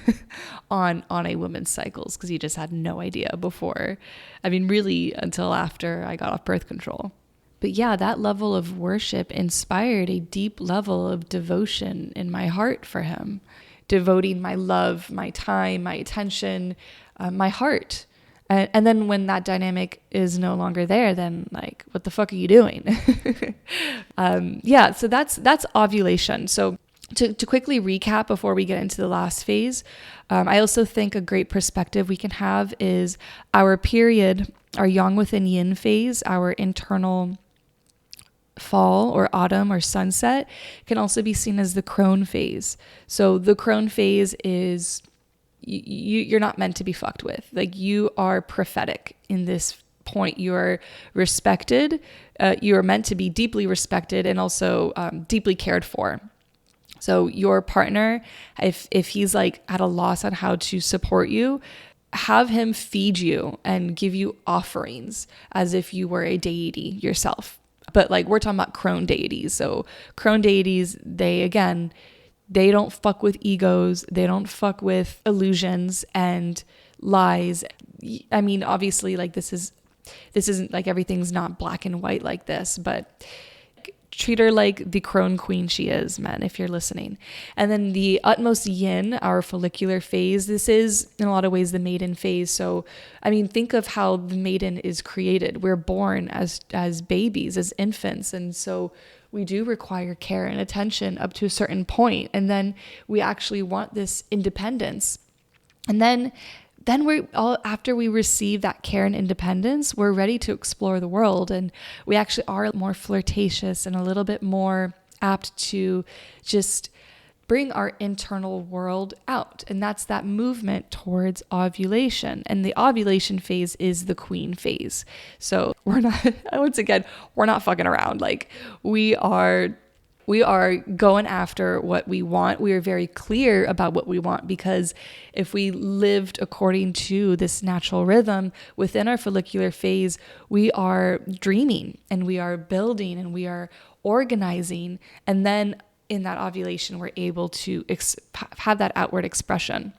A: on a woman's cycles, because he just had no idea before. I mean, really until after I got off birth control. But yeah, that level of worship inspired a deep level of devotion in my heart for him, devoting my love, my time, my attention, my heart. And then when that dynamic is no longer there, then like, what the fuck are you doing? So that's ovulation. So to quickly recap before we get into the last phase, I also think a great perspective we can have is our period, our yang within yin phase, our internal fall or autumn or sunset can also be seen as the crone phase. So the crone phase is you're not meant to be fucked with. Like, you are prophetic in this point. You're respected. You're meant to be deeply respected and also deeply cared for. So your partner, if he's like at a loss on how to support you, have him feed you and give you offerings as if you were a deity yourself. But like, we're talking about crone deities. So crone deities, they don't fuck with egos. They don't fuck with illusions and lies. I mean, obviously, like, this isn't like, everything's not black and white like this, but treat her like the crone queen she is, men, if you're listening. And then the utmost yin, our follicular phase, this is in a lot of ways the maiden phase. So, I mean, think of how the maiden is created. We're born as babies, as infants. And so we do require care and attention up to a certain point. And then we actually want this independence. And then after we receive that care and independence, we're ready to explore the world. And we actually are more flirtatious and a little bit more apt to just bring our internal world out. And that's that movement towards ovulation. And the ovulation phase is the queen phase. So we're not, once again, we're not fucking around. Like, we are going after what we want. We are very clear about what we want, because if we lived according to this natural rhythm within our follicular phase, we are dreaming and we are building and we are organizing. And then in that ovulation, we're able to have that outward expression.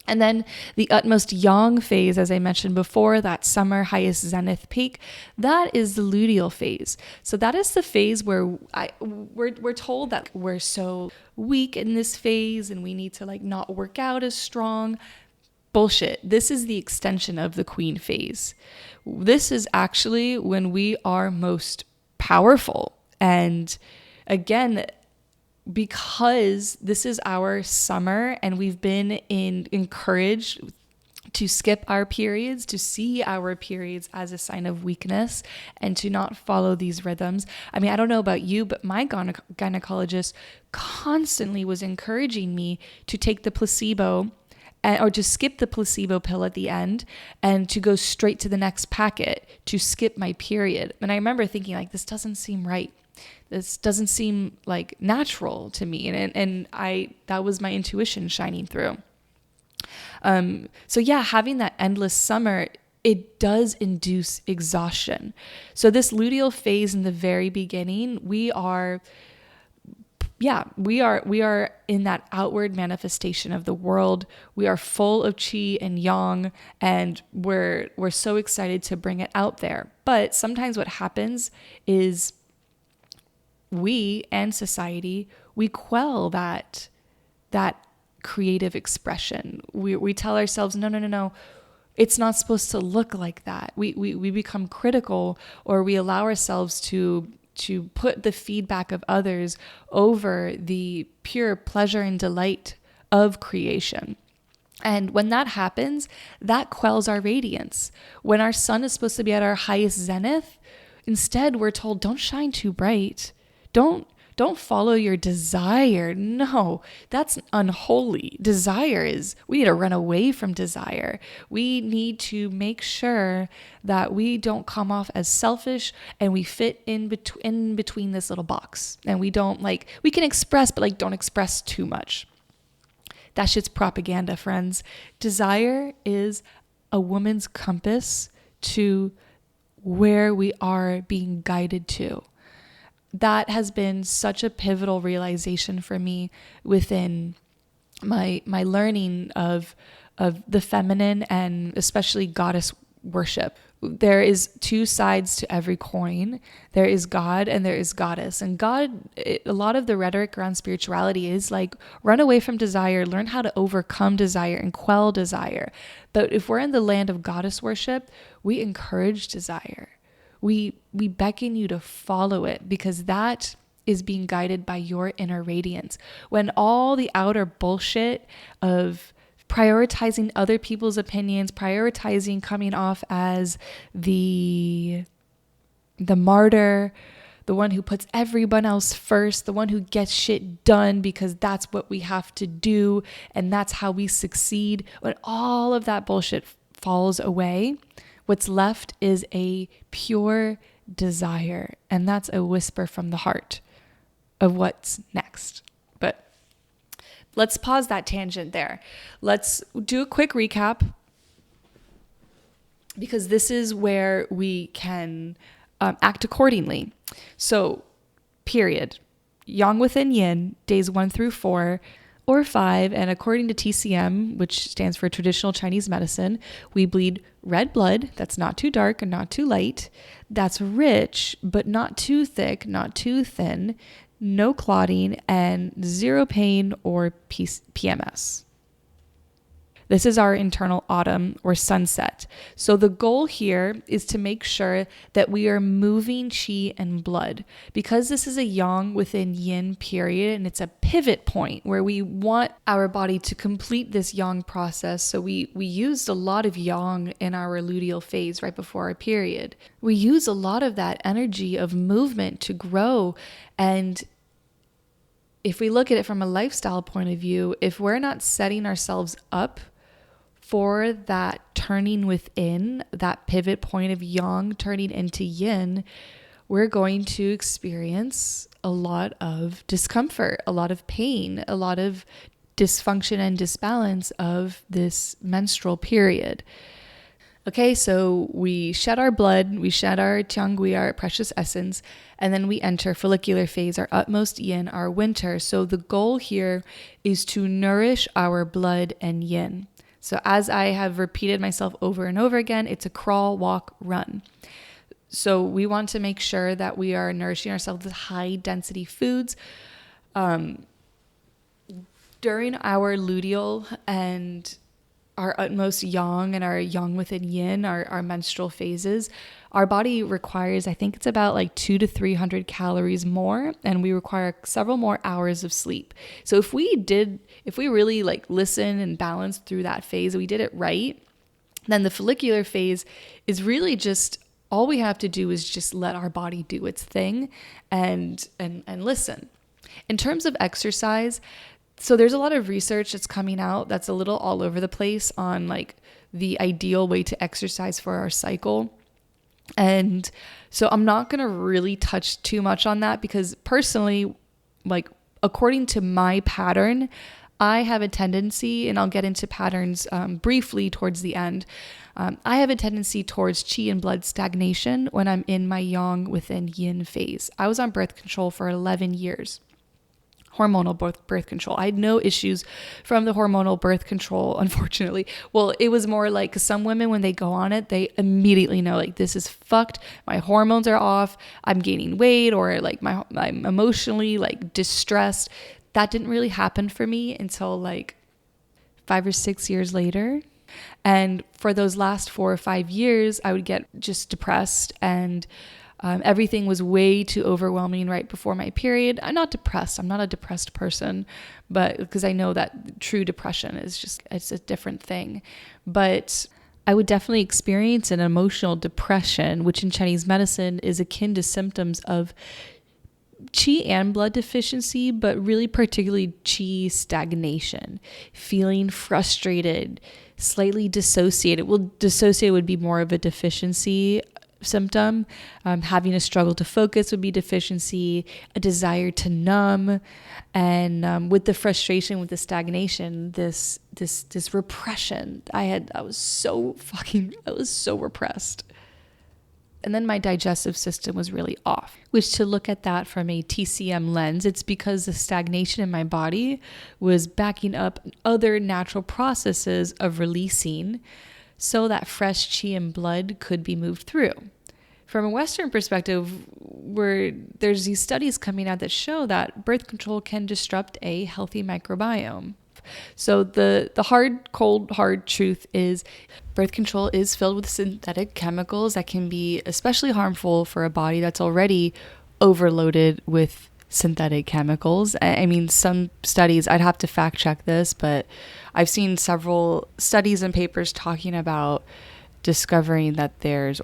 A: And then the utmost yang phase, as I mentioned before, that summer highest zenith peak, that is the luteal phase. So that is the phase where we're told that we're so weak in this phase and we need to like not work out as strong. Bullshit. This is the extension of the queen phase. This is actually when we are most powerful. And again, because this is our summer and we've been encouraged to skip our periods, to see our periods as a sign of weakness and to not follow these rhythms. I mean, I don't know about you, but my gynecologist constantly was encouraging me to take the placebo or to skip the placebo pill at the end and to go straight to the next packet to skip my period. And I remember thinking, like, this doesn't seem right. This doesn't seem like natural to me. And that was my intuition shining through. So yeah, having that endless summer, it does induce exhaustion. So this luteal phase in the very beginning, we are yeah, we are in that outward manifestation of the world. We are full of qi and yang, and we're so excited to bring it out there. But sometimes what happens is we and society, we quell that creative expression. We tell ourselves, no, it's not supposed to look like that. We become critical, or we allow ourselves to put the feedback of others over the pure pleasure and delight of creation. And when that happens, that quells our radiance. When our sun is supposed to be at our highest zenith, instead we're told, don't shine too bright. Don't follow your desire. No, that's unholy. Desire is, we need to run away from desire. We need to make sure that we don't come off as selfish, and we fit in between this little box. And we don't we can express, but don't express too much. That shit's propaganda, friends. Desire is a woman's compass to where we are being guided to. That has been such a pivotal realization for me within my learning of the feminine, and especially goddess worship. There is two sides to every coin. There is God and there is goddess. And God, a lot of the rhetoric around spirituality is run away from desire, learn how to overcome desire and quell desire. But if we're in the land of goddess worship, we encourage desire. We beckon you to follow it, because that is being guided by your inner radiance. When all the outer bullshit of prioritizing other people's opinions, prioritizing coming off as the martyr, the one who puts everyone else first, the one who gets shit done because that's what we have to do and that's how we succeed, when all of that bullshit falls away, what's left is a pure desire. And that's a whisper from the heart of what's next. But let's pause that tangent there. Let's do a quick recap, because this is where we can act accordingly. So, period. Yang within yin, days 1 through 4, or 5, and according to TCM, which stands for traditional Chinese medicine, we bleed red blood that's not too dark and not too light, that's rich but not too thick, not too thin, no clotting, and zero pain or PMS. This is our internal autumn or sunset. So the goal here is to make sure that we are moving qi and blood, because this is a yang within yin period, and it's a pivot point where we want our body to complete this yang process. So we used a lot of yang in our luteal phase right before our period. We use a lot of that energy of movement to grow. And if we look at it from a lifestyle point of view, if we're not setting ourselves up for that turning within, that pivot point of yang turning into yin, we're going to experience a lot of discomfort, a lot of pain, a lot of dysfunction and disbalance of this menstrual period. Okay, so we shed our blood, we shed our tiangui, our precious essence, and then we enter follicular phase, our utmost yin, our winter. So the goal here is to nourish our blood and yin. So as I have repeated myself over and over again, it's a crawl, walk, run. So we want to make sure that we are nourishing ourselves with high density foods. During our luteal and our utmost yang and our yang within yin, our menstrual phases, our body requires, I think it's about 200 to 300 calories more, and we require several more hours of sleep. So if we really listen and balance through that phase, we did it right, then the follicular phase is really just, all we have to do is just let our body do its thing and listen. In terms of exercise, so there's a lot of research that's coming out that's a little all over the place on the ideal way to exercise for our cycle. And so I'm not going to really touch too much on that, because personally, according to my pattern, I have a tendency, and I'll get into patterns briefly towards the end. I have a tendency towards qi and blood stagnation when I'm in my yang within yin phase. I was on birth control for 11 years. hormonal birth control. I had no issues from the hormonal birth control, unfortunately. Well, it was more like some women, when they go on it, they immediately know, like, this is fucked. My hormones are off. I'm gaining weight, or like I'm emotionally like distressed. That didn't really happen for me until like 5 or 6 years later. And for those last 4 or 5 years, I would get just depressed, and everything was way too overwhelming right before my period. I'm not depressed. I'm not a depressed person, but because I know that true depression is just, it's a different thing. But I would definitely experience an emotional depression, which in Chinese medicine is akin to symptoms of qi and blood deficiency, but really particularly qi stagnation, feeling frustrated, slightly dissociated. Well, dissociated would be more of a deficiency symptom. Having a struggle to focus would be deficiency, a desire to numb, and with the frustration, with the stagnation, this repression. I was so repressed. And then my digestive system was really off, which, to look at that from a TCM lens, it's because the stagnation in my body was backing up other natural processes of releasing, so that fresh qi and blood could be moved through. From a Western perspective, where there's these studies coming out that show that birth control can disrupt a healthy microbiome. So the hard truth is birth control is filled with synthetic chemicals that can be especially harmful for a body that's already overloaded with synthetic chemicals. I mean, some studies, I'd have to fact check this, but I've seen several studies and papers talking about discovering that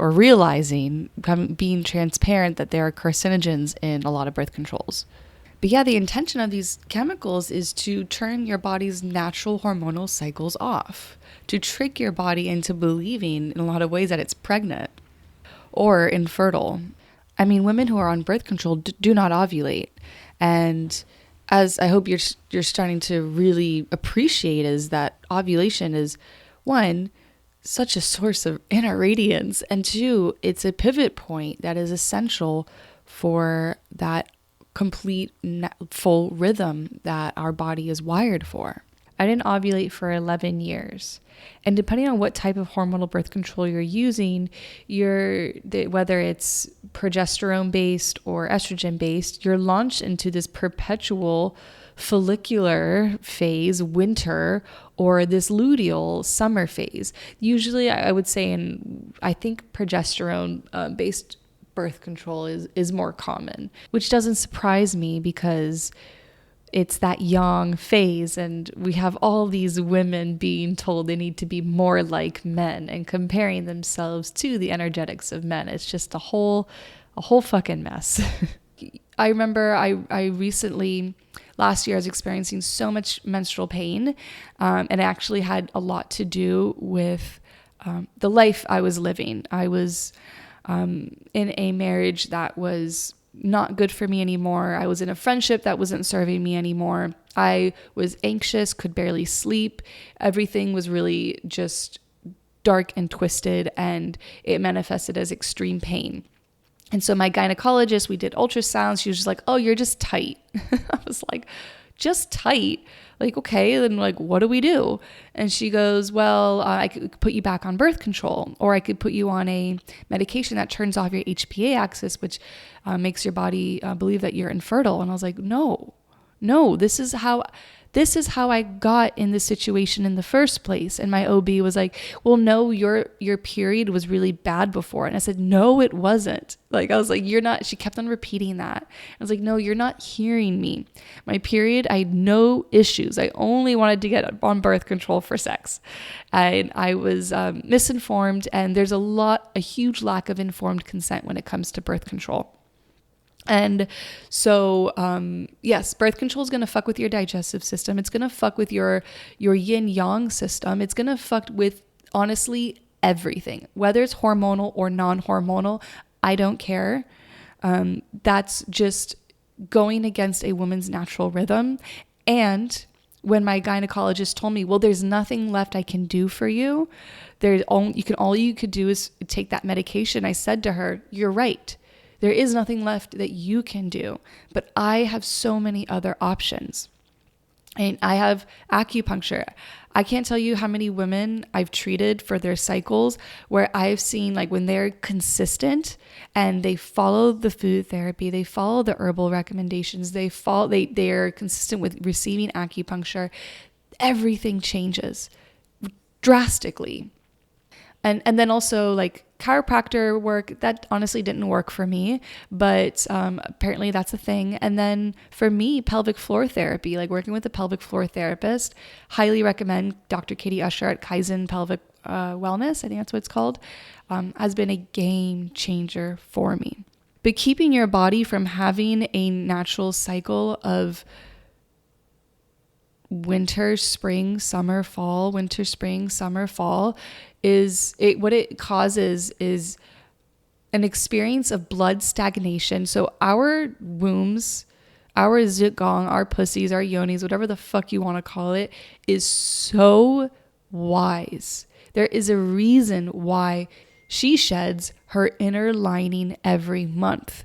A: or realizing, being transparent that there are carcinogens in a lot of birth controls. But yeah, the intention of these chemicals is to turn your body's natural hormonal cycles off, to trick your body into believing in a lot of ways that it's pregnant or infertile. I mean, women who are on birth control do not ovulate. And as I hope you're starting to really appreciate, is that ovulation is, one, such a source of inner radiance, and two, it's a pivot point that is essential for that complete full rhythm that our body is wired for. I didn't ovulate for 11 years. And depending on what type of hormonal birth control you're using, whether it's progesterone based or estrogen based, you're launched into this perpetual follicular phase, winter, or this luteal summer phase. Usually I would say I think progesterone based birth control is more common, which doesn't surprise me because it's that yang phase, and we have all these women being told they need to be more like men and comparing themselves to the energetics of men. It's just a whole fucking mess. I remember I recently, last year, I was experiencing so much menstrual pain, and it actually had a lot to do with the life I was living. I was in a marriage that was not good for me anymore. I was in a friendship that wasn't serving me anymore. I was anxious, could barely sleep. Everything was really just dark and twisted, and it manifested as extreme pain. And so my gynecologist, we did ultrasounds. She was just like, "Oh, you're just tight." I was like, "Just tight?" Like, okay, then like, what do we do? And she goes, "Well, I could put you back on birth control, or I could put you on a medication that turns off your HPA axis, which makes your body believe that you're infertile." And I was like, no, this is how I got in this situation in the first place. And my OB was like, "Well, no, your period was really bad before." And I said, "No, it wasn't." Like, I was like, "You're not," she kept on repeating that. I was like, "No, you're not hearing me. My period, I had no issues. I only wanted to get on birth control for sex." And I was misinformed. And there's a huge lack of informed consent when it comes to birth control. And so, yes, birth control is going to fuck with your digestive system. It's going to fuck with your yin yang system. It's going to fuck with, honestly, everything, whether it's hormonal or non-hormonal. I don't care. That's just going against a woman's natural rhythm. And when my gynecologist told me, "Well, there's nothing left I can do for you. All you could do is take that medication," I said to her, "You're right. There is nothing left that you can do, but I have so many other options. And I have acupuncture. I can't tell you how many women I've treated for their cycles where I've seen, like, when they're consistent and they follow the food therapy, they follow the herbal recommendations, they're consistent with receiving acupuncture, everything changes drastically. And then also, like, chiropractor work, that honestly didn't work for me, but apparently that's a thing. And then for me, pelvic floor therapy, like working with a pelvic floor therapist, highly recommend Dr. Katie Usher at Kaizen Pelvic Wellness, I think that's what it's called, has been a game changer for me. But keeping your body from having a natural cycle of winter, spring, summer, fall, winter, spring, summer, fall, what it causes is an experience of blood stagnation. So our wombs, our zigong, our pussies, our yonis, whatever the fuck you want to call it, is so wise. There is a reason why she sheds her inner lining every month.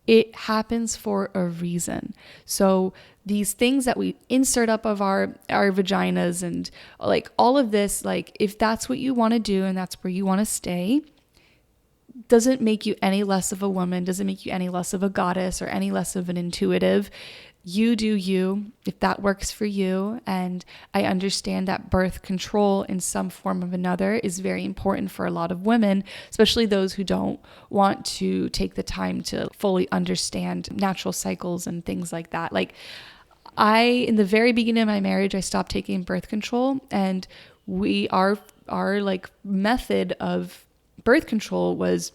A: It happens for a reason. So these things that we insert up of our vaginas and like all of this, like if that's what you want to do and that's where you want to stay, doesn't make you any less of a woman, doesn't make you any less of a goddess or any less of an intuitive. You do you, if that works for you. And I understand that birth control in some form of another is very important for a lot of women, especially those who don't want to take the time to fully understand natural cycles and things like that. Like in the very beginning of my marriage, I stopped taking birth control, and our like method of birth control was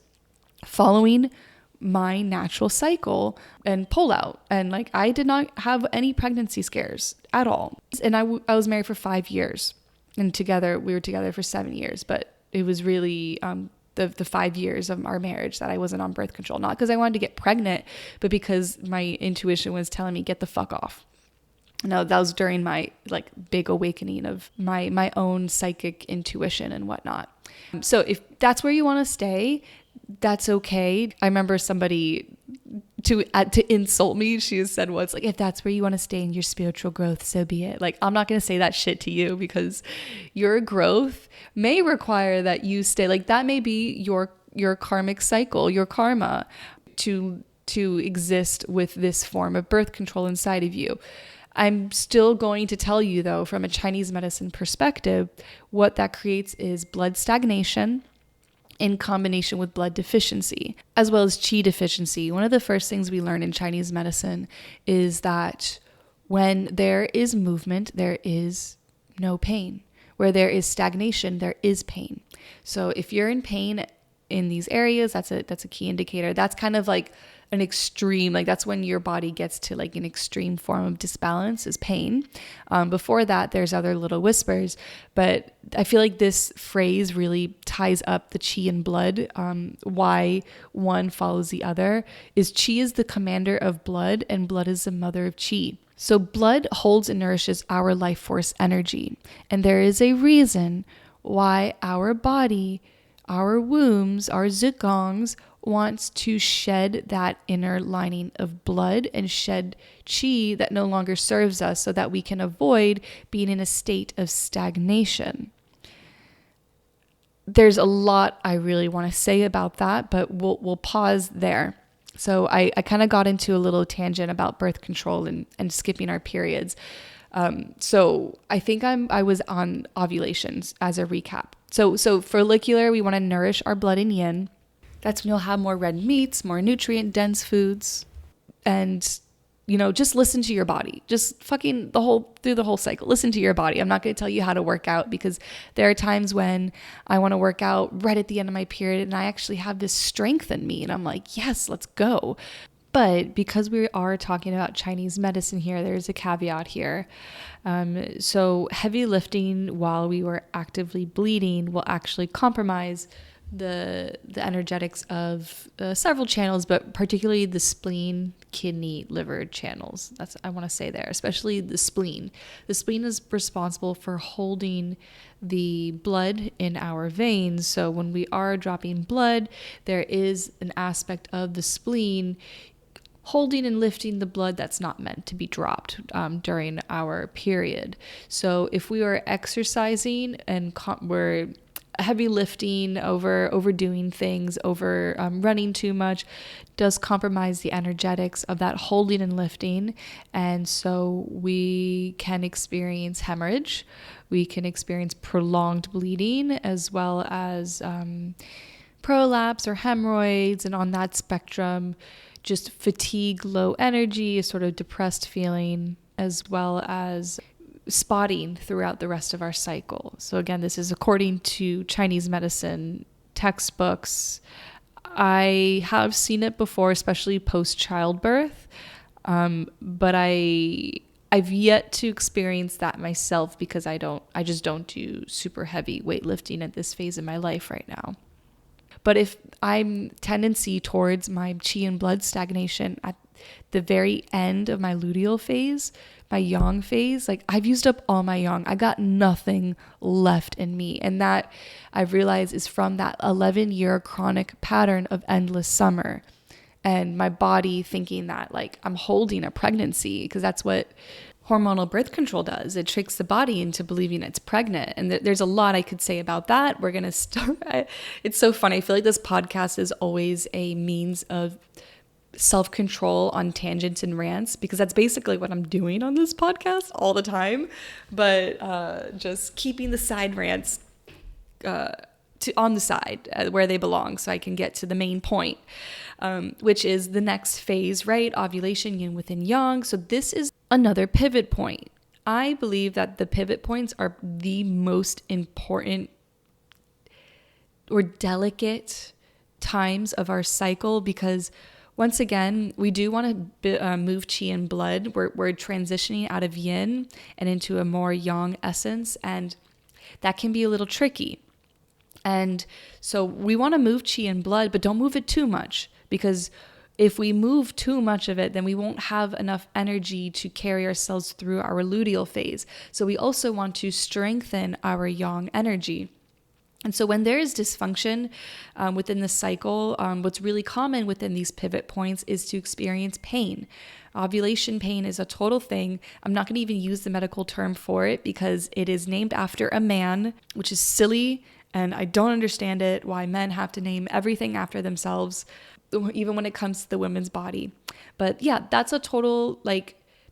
A: following my natural cycle and pull out. And like, I did not have any pregnancy scares at all. And I was married for 5 years, and we were together for 7 years, but it was really, the 5 years of our marriage that I wasn't on birth control, not because I wanted to get pregnant, but because my intuition was telling me, get the fuck off. No, that was during my like big awakening of my own psychic intuition and whatnot. So if that's where you want to stay, that's okay. I remember somebody to insult me, she said once, like, if that's where you want to stay in your spiritual growth, so be it. Like, I'm not going to say that shit to you, because your growth may require that you stay. Like, that may be your karmic cycle, your karma to exist with this form of birth control inside of you. I'm still going to tell you, though, from a Chinese medicine perspective, what that creates is blood stagnation in combination with blood deficiency, as well as qi deficiency. One of the first things we learn in Chinese medicine is that when there is movement, there is no pain. Where there is stagnation, there is pain. So if you're in pain in these areas, that's a key indicator. That's kind of like an extreme, like that's when your body gets to like an extreme form of disbalance, is pain. Before that, there's other little whispers, but I feel like this phrase really ties up the qi and blood. Why one follows the other is qi is the commander of blood, and blood is the mother of qi. So blood holds and nourishes our life force energy. And there is a reason why our body, our wombs, our zigongs wants to shed that inner lining of blood and shed qi that no longer serves us, so that we can avoid being in a state of stagnation. There's a lot I really want to say about that, but we'll pause there. So I kind of got into a little tangent about birth control and skipping our periods. So I think I was on ovulations as a recap. So follicular, we want to nourish our blood and yin. That's when you'll have more red meats, more nutrient dense foods, and just listen to your body. Just fucking through the whole cycle. Listen to your body. I'm not going to tell you how to work out, because there are times when I want to work out right at the end of my period and I actually have this strength in me and I'm like, yes, let's go. But because we are talking about Chinese medicine here, there's a caveat here. So heavy lifting while we were actively bleeding will actually compromise the energetics of several channels, but particularly the spleen, kidney, liver channels. That's I want to say there, especially the spleen. The spleen is responsible for holding the blood in our veins. So when we are dropping blood, there is an aspect of the spleen holding and lifting the blood that's not meant to be dropped during our period. So if we are exercising and we're heavy lifting, overdoing things, running too much, does compromise the energetics of that holding and lifting. And so we can experience hemorrhage. We can experience prolonged bleeding, as well as prolapse or hemorrhoids. And on that spectrum, just fatigue, low energy, a sort of depressed feeling, as well as spotting throughout the rest of our cycle. So again, this is according to Chinese medicine textbooks. I have seen it before, especially post-childbirth, but I've yet to experience that myself because I just don't do super heavy weightlifting at this phase in my life right now. But if I'm tendency towards my qi and blood stagnation at the very end of my luteal phase, my yang phase, like I've used up all my yang. I got nothing left in me. And that I've realized is from that 11-year chronic pattern of endless summer. And my body thinking that like I'm holding a pregnancy, because that's what hormonal birth control does. It tricks the body into believing it's pregnant. And there's a lot I could say about that. We're going to start. It's so funny. I feel like this podcast is always a means of self-control on tangents and rants, because that's basically what I'm doing on this podcast all the time. But just keeping the side rants on the side where they belong, so I can get to the main point, which is the next phase, right? Ovulation, yin within yang. So this is another pivot point. I believe that the pivot points are the most important or delicate times of our cycle, because once again, we do want to move qi and blood. We're transitioning out of yin and into a more yang essence, and that can be a little tricky. And so we want to move qi and blood, but don't move it too much, because if we move too much of it, then we won't have enough energy to carry ourselves through our luteal phase. So we also want to strengthen our yang energy. And so when there is dysfunction within the cycle, what's really common within these pivot points is to experience pain. Ovulation pain is a total thing. I'm not going to even use the medical term for it because it is named after a man, which is silly, and I don't understand it, why men have to name everything after themselves, even when it comes to the women's body. But yeah, that's a total,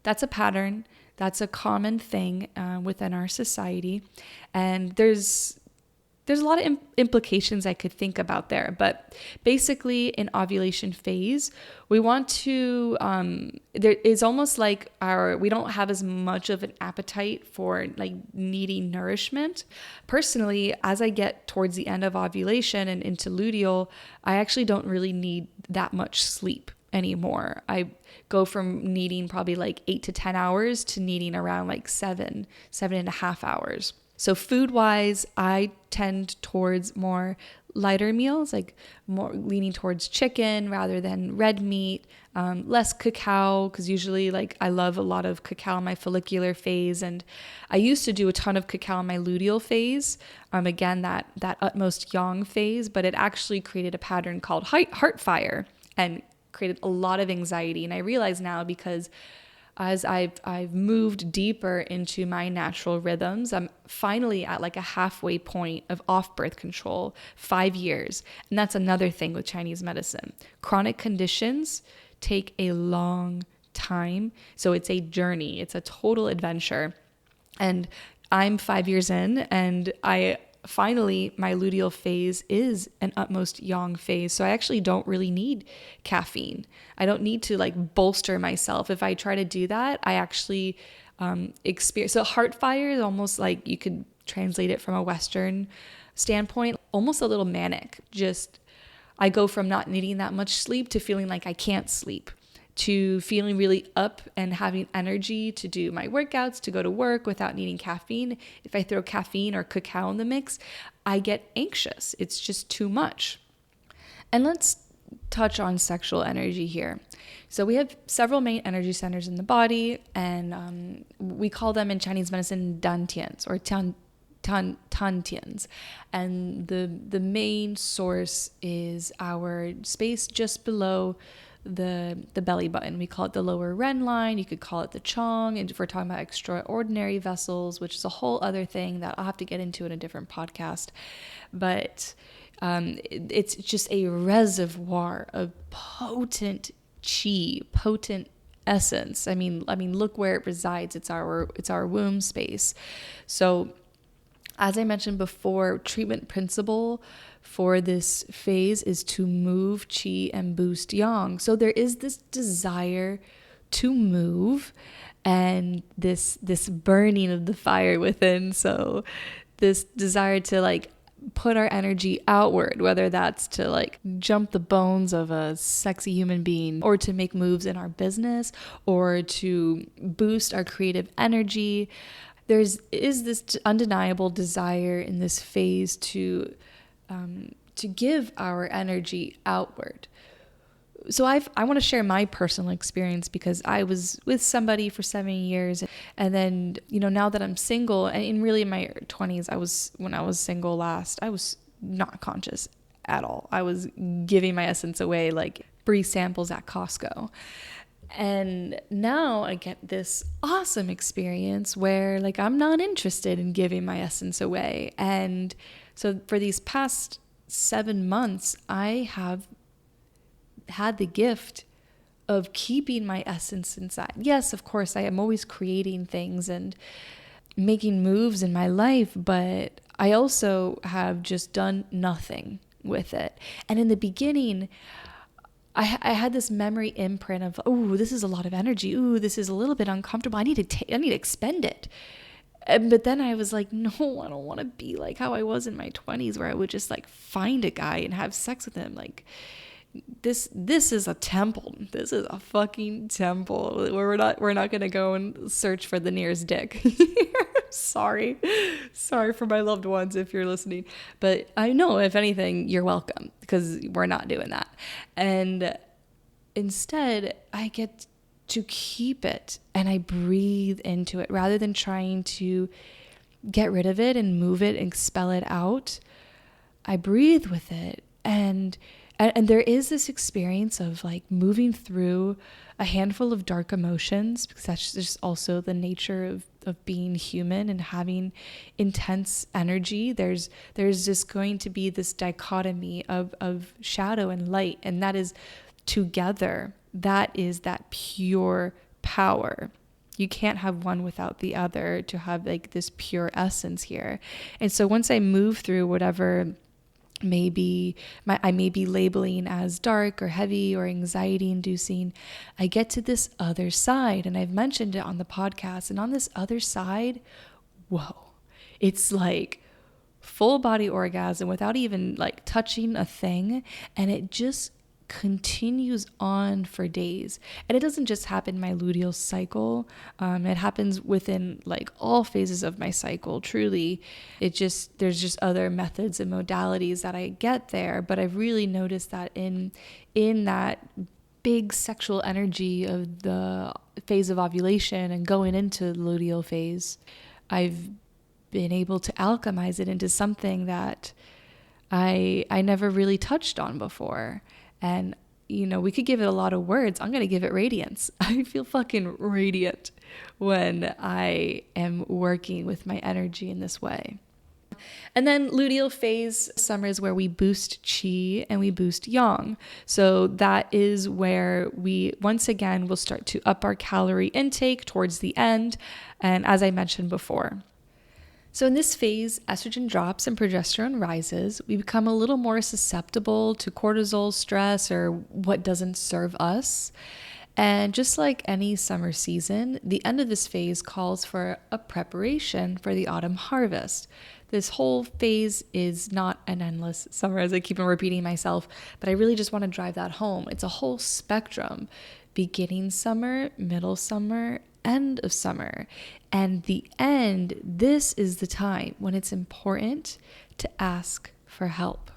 A: that's a pattern. That's a common thing within our society. And there's a lot of implications I could think about there. But basically in ovulation phase, we want to, there is almost like we don't have as much of an appetite for like needing nourishment. Personally, as I get towards the end of ovulation and into luteal, I actually don't really need that much sleep anymore. I go from needing probably like 8 to 10 hours to needing around like 7.5 hours. So food-wise, I tend towards more lighter meals, like more leaning towards chicken rather than red meat, less cacao, because usually like I love a lot of cacao in my follicular phase, and I used to do a ton of cacao in my luteal phase, again, that utmost yang phase, but it actually created a pattern called heart fire and created a lot of anxiety. And I realize now, because as I've moved deeper into my natural rhythms, I'm finally at like a halfway point of off birth control, 5 years. And that's another thing with Chinese medicine. Chronic conditions take a long time. So it's a journey. It's a total adventure. And I'm 5 years in, and finally, my luteal phase is an utmost yang phase. So I actually don't really need caffeine. I don't need to like bolster myself. If I try to do that, I actually experience. So heart fire is almost like, you could translate it from a Western standpoint, almost a little manic. Just, I go from not needing that much sleep to feeling like I can't sleep, to feeling really up and having energy to do my workouts, to go to work without needing caffeine. If I throw caffeine or cacao in the mix, I get anxious. It's just too much. And let's touch on sexual energy here. So we have several main energy centers in the body, and we call them in Chinese medicine dantians or tantians. And the main source is our space just below the belly button. We call it the lower Ren line. You could call it the Chong. And if we're talking about extraordinary vessels, which is a whole other thing that I'll have to get into in a different podcast. But it's just a reservoir of potent chi, potent essence. I mean, look where it resides. It's our womb space. So, as I mentioned before, treatment principle for this phase is to move chi and boost yang. So there is this desire to move and this burning of the fire within. So this desire to like put our energy outward, whether that's to like jump the bones of a sexy human being, or to make moves in our business, or to boost our creative energy. There is this undeniable desire in this phase to give our energy outward. So I want to share my personal experience, because I was with somebody for 7 years, and then, now that I'm single, and really in my 20s, when I was single last, I was not conscious at all. I was giving my essence away like free samples at Costco. And now I get this awesome experience where like I'm not interested in giving my essence away. And so for these past 7 months, I have had the gift of keeping my essence inside. Yes, of course, I am always creating things and making moves in my life, but I also have just done nothing with it. And in the beginning, I had this memory imprint of, oh, this is a lot of energy. Ooh, this is a little bit uncomfortable. I need to expend it. But then I was like, no, I don't want to be like how I was in my 20s, where I would just like find a guy and have sex with him. Like this is a temple. This is a fucking temple where we're not going to go and search for the nearest dick. Sorry for my loved ones if you're listening, but I know, if anything, you're welcome, because we're not doing that. And instead I get to keep it and I breathe into it rather than trying to get rid of it and move it and expel it out. I breathe with it, and there is this experience of like moving through a handful of dark emotions, because that's just also the nature of being human and having intense energy. There's just going to be this dichotomy of shadow and light, and that is together. That is that pure power. You can't have one without the other to have like this pure essence here. And so once I move through whatever I may be labeling as dark or heavy or anxiety inducing, I get to this other side, and I've mentioned it on the podcast, and on this other side, whoa, it's like full body orgasm without even like touching a thing, and it just continues on for days. And it doesn't just happen in my luteal cycle. It happens within like all phases of my cycle. Truly, there's just other methods and modalities that I get there. But I've really noticed that in that big sexual energy of the phase of ovulation and going into the luteal phase, I've been able to alchemize it into something that I never really touched on before. And, we could give it a lot of words. I'm going to give it radiance. I feel fucking radiant when I am working with my energy in this way. And then luteal phase, summer, is where we boost chi and we boost yang. So that is where we, once again, will start to up our calorie intake towards the end. And as I mentioned before, so in this phase, estrogen drops and progesterone rises. We become a little more susceptible to cortisol, stress, or what doesn't serve us. And just like any summer season, the end of this phase calls for a preparation for the autumn harvest. This whole phase is not an endless summer, as I keep on repeating myself, but I really just want to drive that home. It's a whole spectrum: beginning summer, middle summer, end of summer. And the end, this is the time when it's important to ask for help.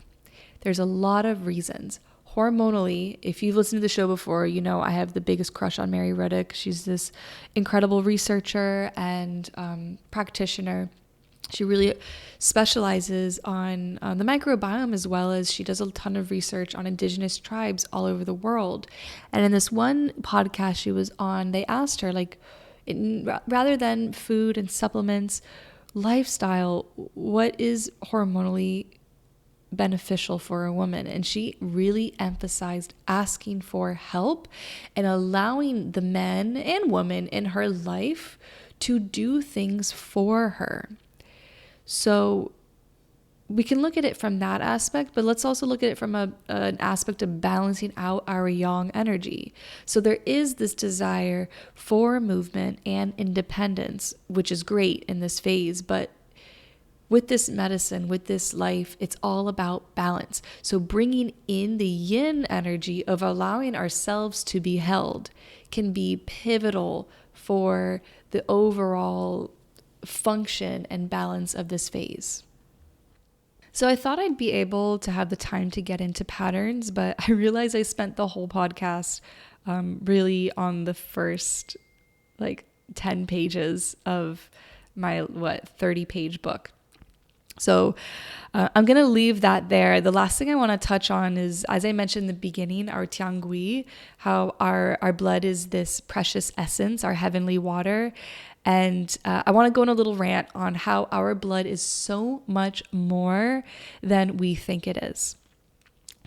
A: There's a lot of reasons. hormonally, if you've listened to the show before, you know I have the biggest crush on Mary Riddick. She's this incredible researcher and practitioner. She really specializes on the microbiome, as well as she does a ton of research on indigenous tribes all over the world. And in this one podcast she was on, they asked her, like, rather than food and supplements, lifestyle, what is hormonally beneficial for a woman? And she really emphasized asking for help and allowing the men and women in her life to do things for her. So we can look at it from that aspect, but let's also look at it from an aspect of balancing out our yang energy. So there is this desire for movement and independence, which is great in this phase, but with this medicine, with this life, it's all about balance. So bringing in the yin energy of allowing ourselves to be held can be pivotal for the overall function and balance of this phase. So I thought I'd be able to have the time to get into patterns, but I realized I spent the whole podcast really on the first 10 pages of my 30-page book. So I'm going to leave that there. The last thing I want to touch on is, as I mentioned in the beginning, our tiangui, how our blood is this precious essence, our heavenly water. And I want to go on a little rant on how our blood is so much more than we think it is.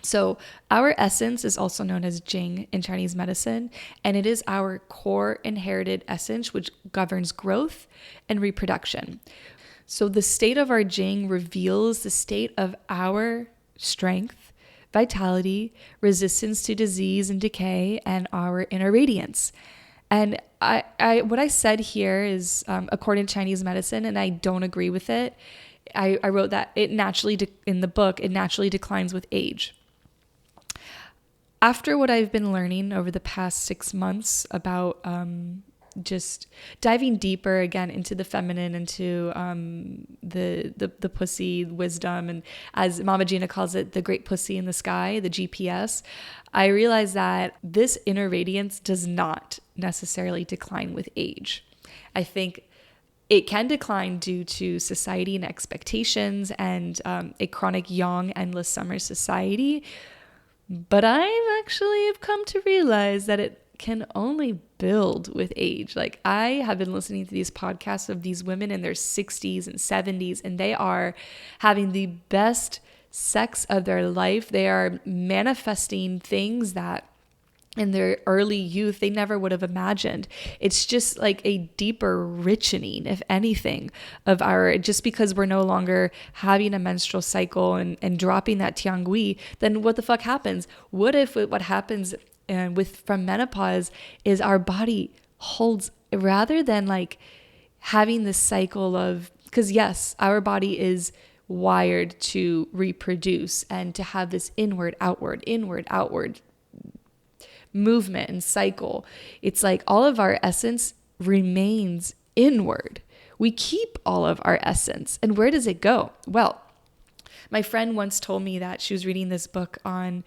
A: So our essence is also known as Jing in Chinese medicine, and it is our core inherited essence, which governs growth and reproduction. So the state of our Jing reveals the state of our strength, vitality, resistance to disease and decay, and our inner radiance. And I what I said here is according to Chinese medicine, and I don't agree with it. I wrote that it naturally in the book, it naturally declines with age. After what I've been learning over the past 6 months about just diving deeper again into the feminine, into the pussy wisdom, and as Mama Gina calls it, the great pussy in the sky, the GPS, I realized that this inner radiance does not necessarily decline with age. I think it can decline due to society and expectations and a chronic yang, endless summer society. But I've actually have come to realize that it can only build with age. Like, I have been listening to these podcasts of these women in their 60s and 70s, and they are having the best sex of their life. They are manifesting things that in their early youth they never would have imagined. It's just like a deeper richening, if anything, of our, just because we're no longer having a menstrual cycle and dropping that tiangui, then what the fuck happens? What if what happens from menopause is our body holds, rather than like having this cycle of, because yes, our body is wired to reproduce and to have this inward outward movement and cycle. It's like all of our essence remains inward. We keep all of our essence. And where does it go? Well, my friend once told me that she was reading this book on,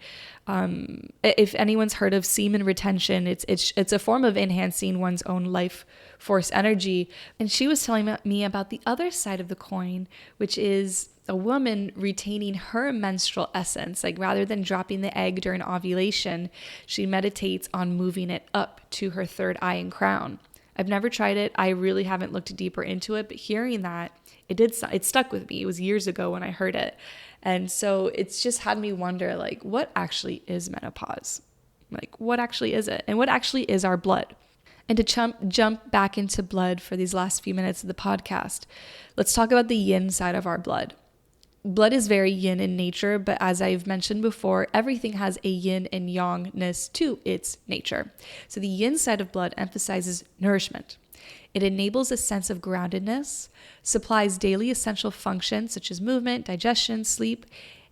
A: if anyone's heard of semen retention, it's a form of enhancing one's own life force energy. And she was telling me about the other side of the coin, which is a woman retaining her menstrual essence. Like, rather than dropping the egg during ovulation, she meditates on moving it up to her third eye and crown. I've never tried it. I really haven't looked deeper into it, but hearing that, it stuck with me. It was years ago when I heard it. And so it's just had me wonder, like, what actually is menopause? Like, what actually is it? And what actually is our blood? And to jump back into blood for these last few minutes of the podcast, let's talk about the yin side of our blood. Blood is very yin in nature, but as I've mentioned before, everything has a yin and yangness to its nature. So the yin side of blood emphasizes nourishment. It enables a sense of groundedness, supplies daily essential functions such as movement, digestion, sleep,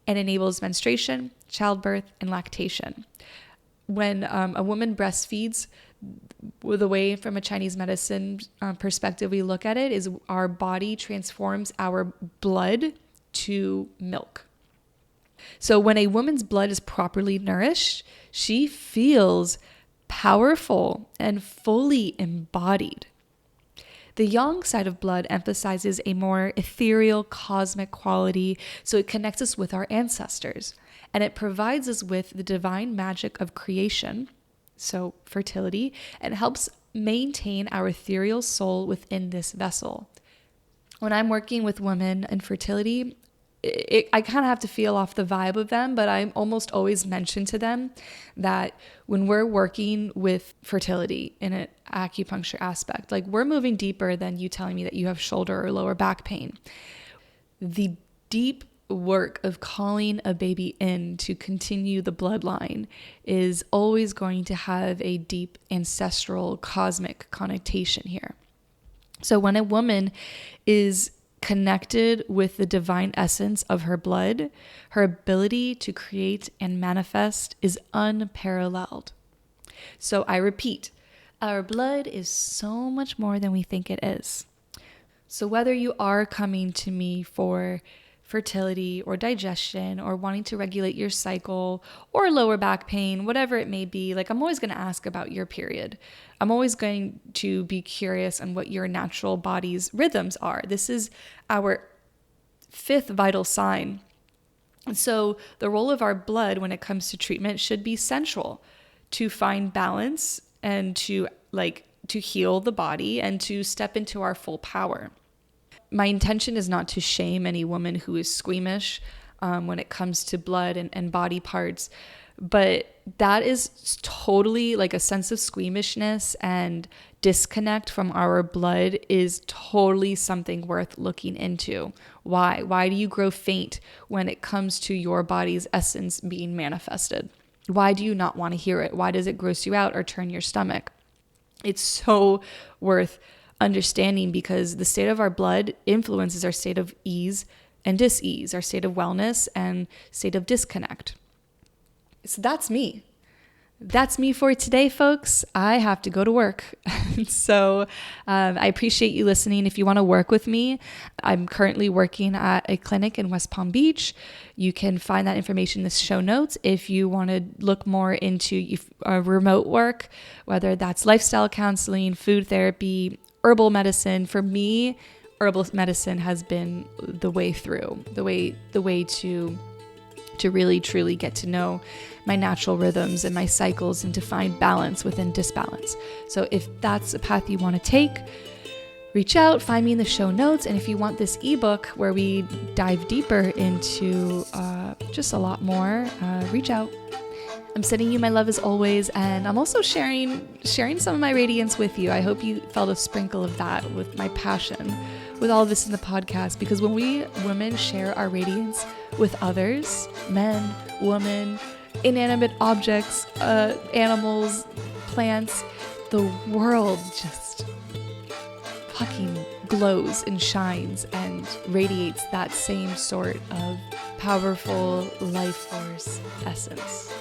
A: and enables menstruation, childbirth, and lactation. When a woman breastfeeds, the way from a Chinese medicine perspective we look at it is our body transforms our blood to milk. So when a woman's blood is properly nourished, she feels powerful and fully embodied. The yang side of blood emphasizes a more ethereal, cosmic quality, so it connects us with our ancestors, and it provides us with the divine magic of creation, so fertility, and helps maintain our ethereal soul within this vessel. When I'm working with women in fertility, I kind of have to feel off the vibe of them, but I almost always mention to them that when we're working with fertility in an acupuncture aspect, like we're moving deeper than you telling me that you have shoulder or lower back pain. The deep work of calling a baby in to continue the bloodline is always going to have a deep ancestral cosmic connotation here. So when a woman is connected with the divine essence of her blood, her ability to create and manifest is unparalleled. So I repeat, our blood is so much more than we think it is. So whether you are coming to me for fertility or digestion or wanting to regulate your cycle or lower back pain, whatever it may be, like I'm always going to ask about your period. I'm always going to be curious on what your natural body's rhythms are. This is our fifth vital sign. And so the role of our blood when it comes to treatment should be central to find balance and to heal the body and to step into our full power. My intention is not to shame any woman who is squeamish when it comes to blood and body parts, but that is totally like a sense of squeamishness and disconnect from our blood is totally something worth looking into. Why? Why do you grow faint when it comes to your body's essence being manifested? Why do you not want to hear it? Why does it gross you out or turn your stomach? It's so worth understanding because the state of our blood influences our state of ease and dis-ease, our state of wellness and state of disconnect. So that's me. That's me for today, folks. I have to go to work. So I appreciate you listening. If you want to work with me, I'm currently working at a clinic in West Palm Beach. You can find that information in the show notes. If you want to look more into remote work, whether that's lifestyle counseling, food therapy, herbal medicine, for me, herbal medicine has been the way through, the way to really truly get to know my natural rhythms and my cycles and to find balance within disbalance. So if that's a path you want to take, reach out, find me in the show notes. And if you want this ebook where we dive deeper into just a lot more, reach out. I'm sending you my love as always, and I'm also sharing some of my radiance with you. I hope you felt a sprinkle of that with my passion, with all of this in the podcast, because when we women share our radiance with others, men, women, inanimate objects, animals, plants, the world just fucking glows and shines and radiates that same sort of powerful life force essence.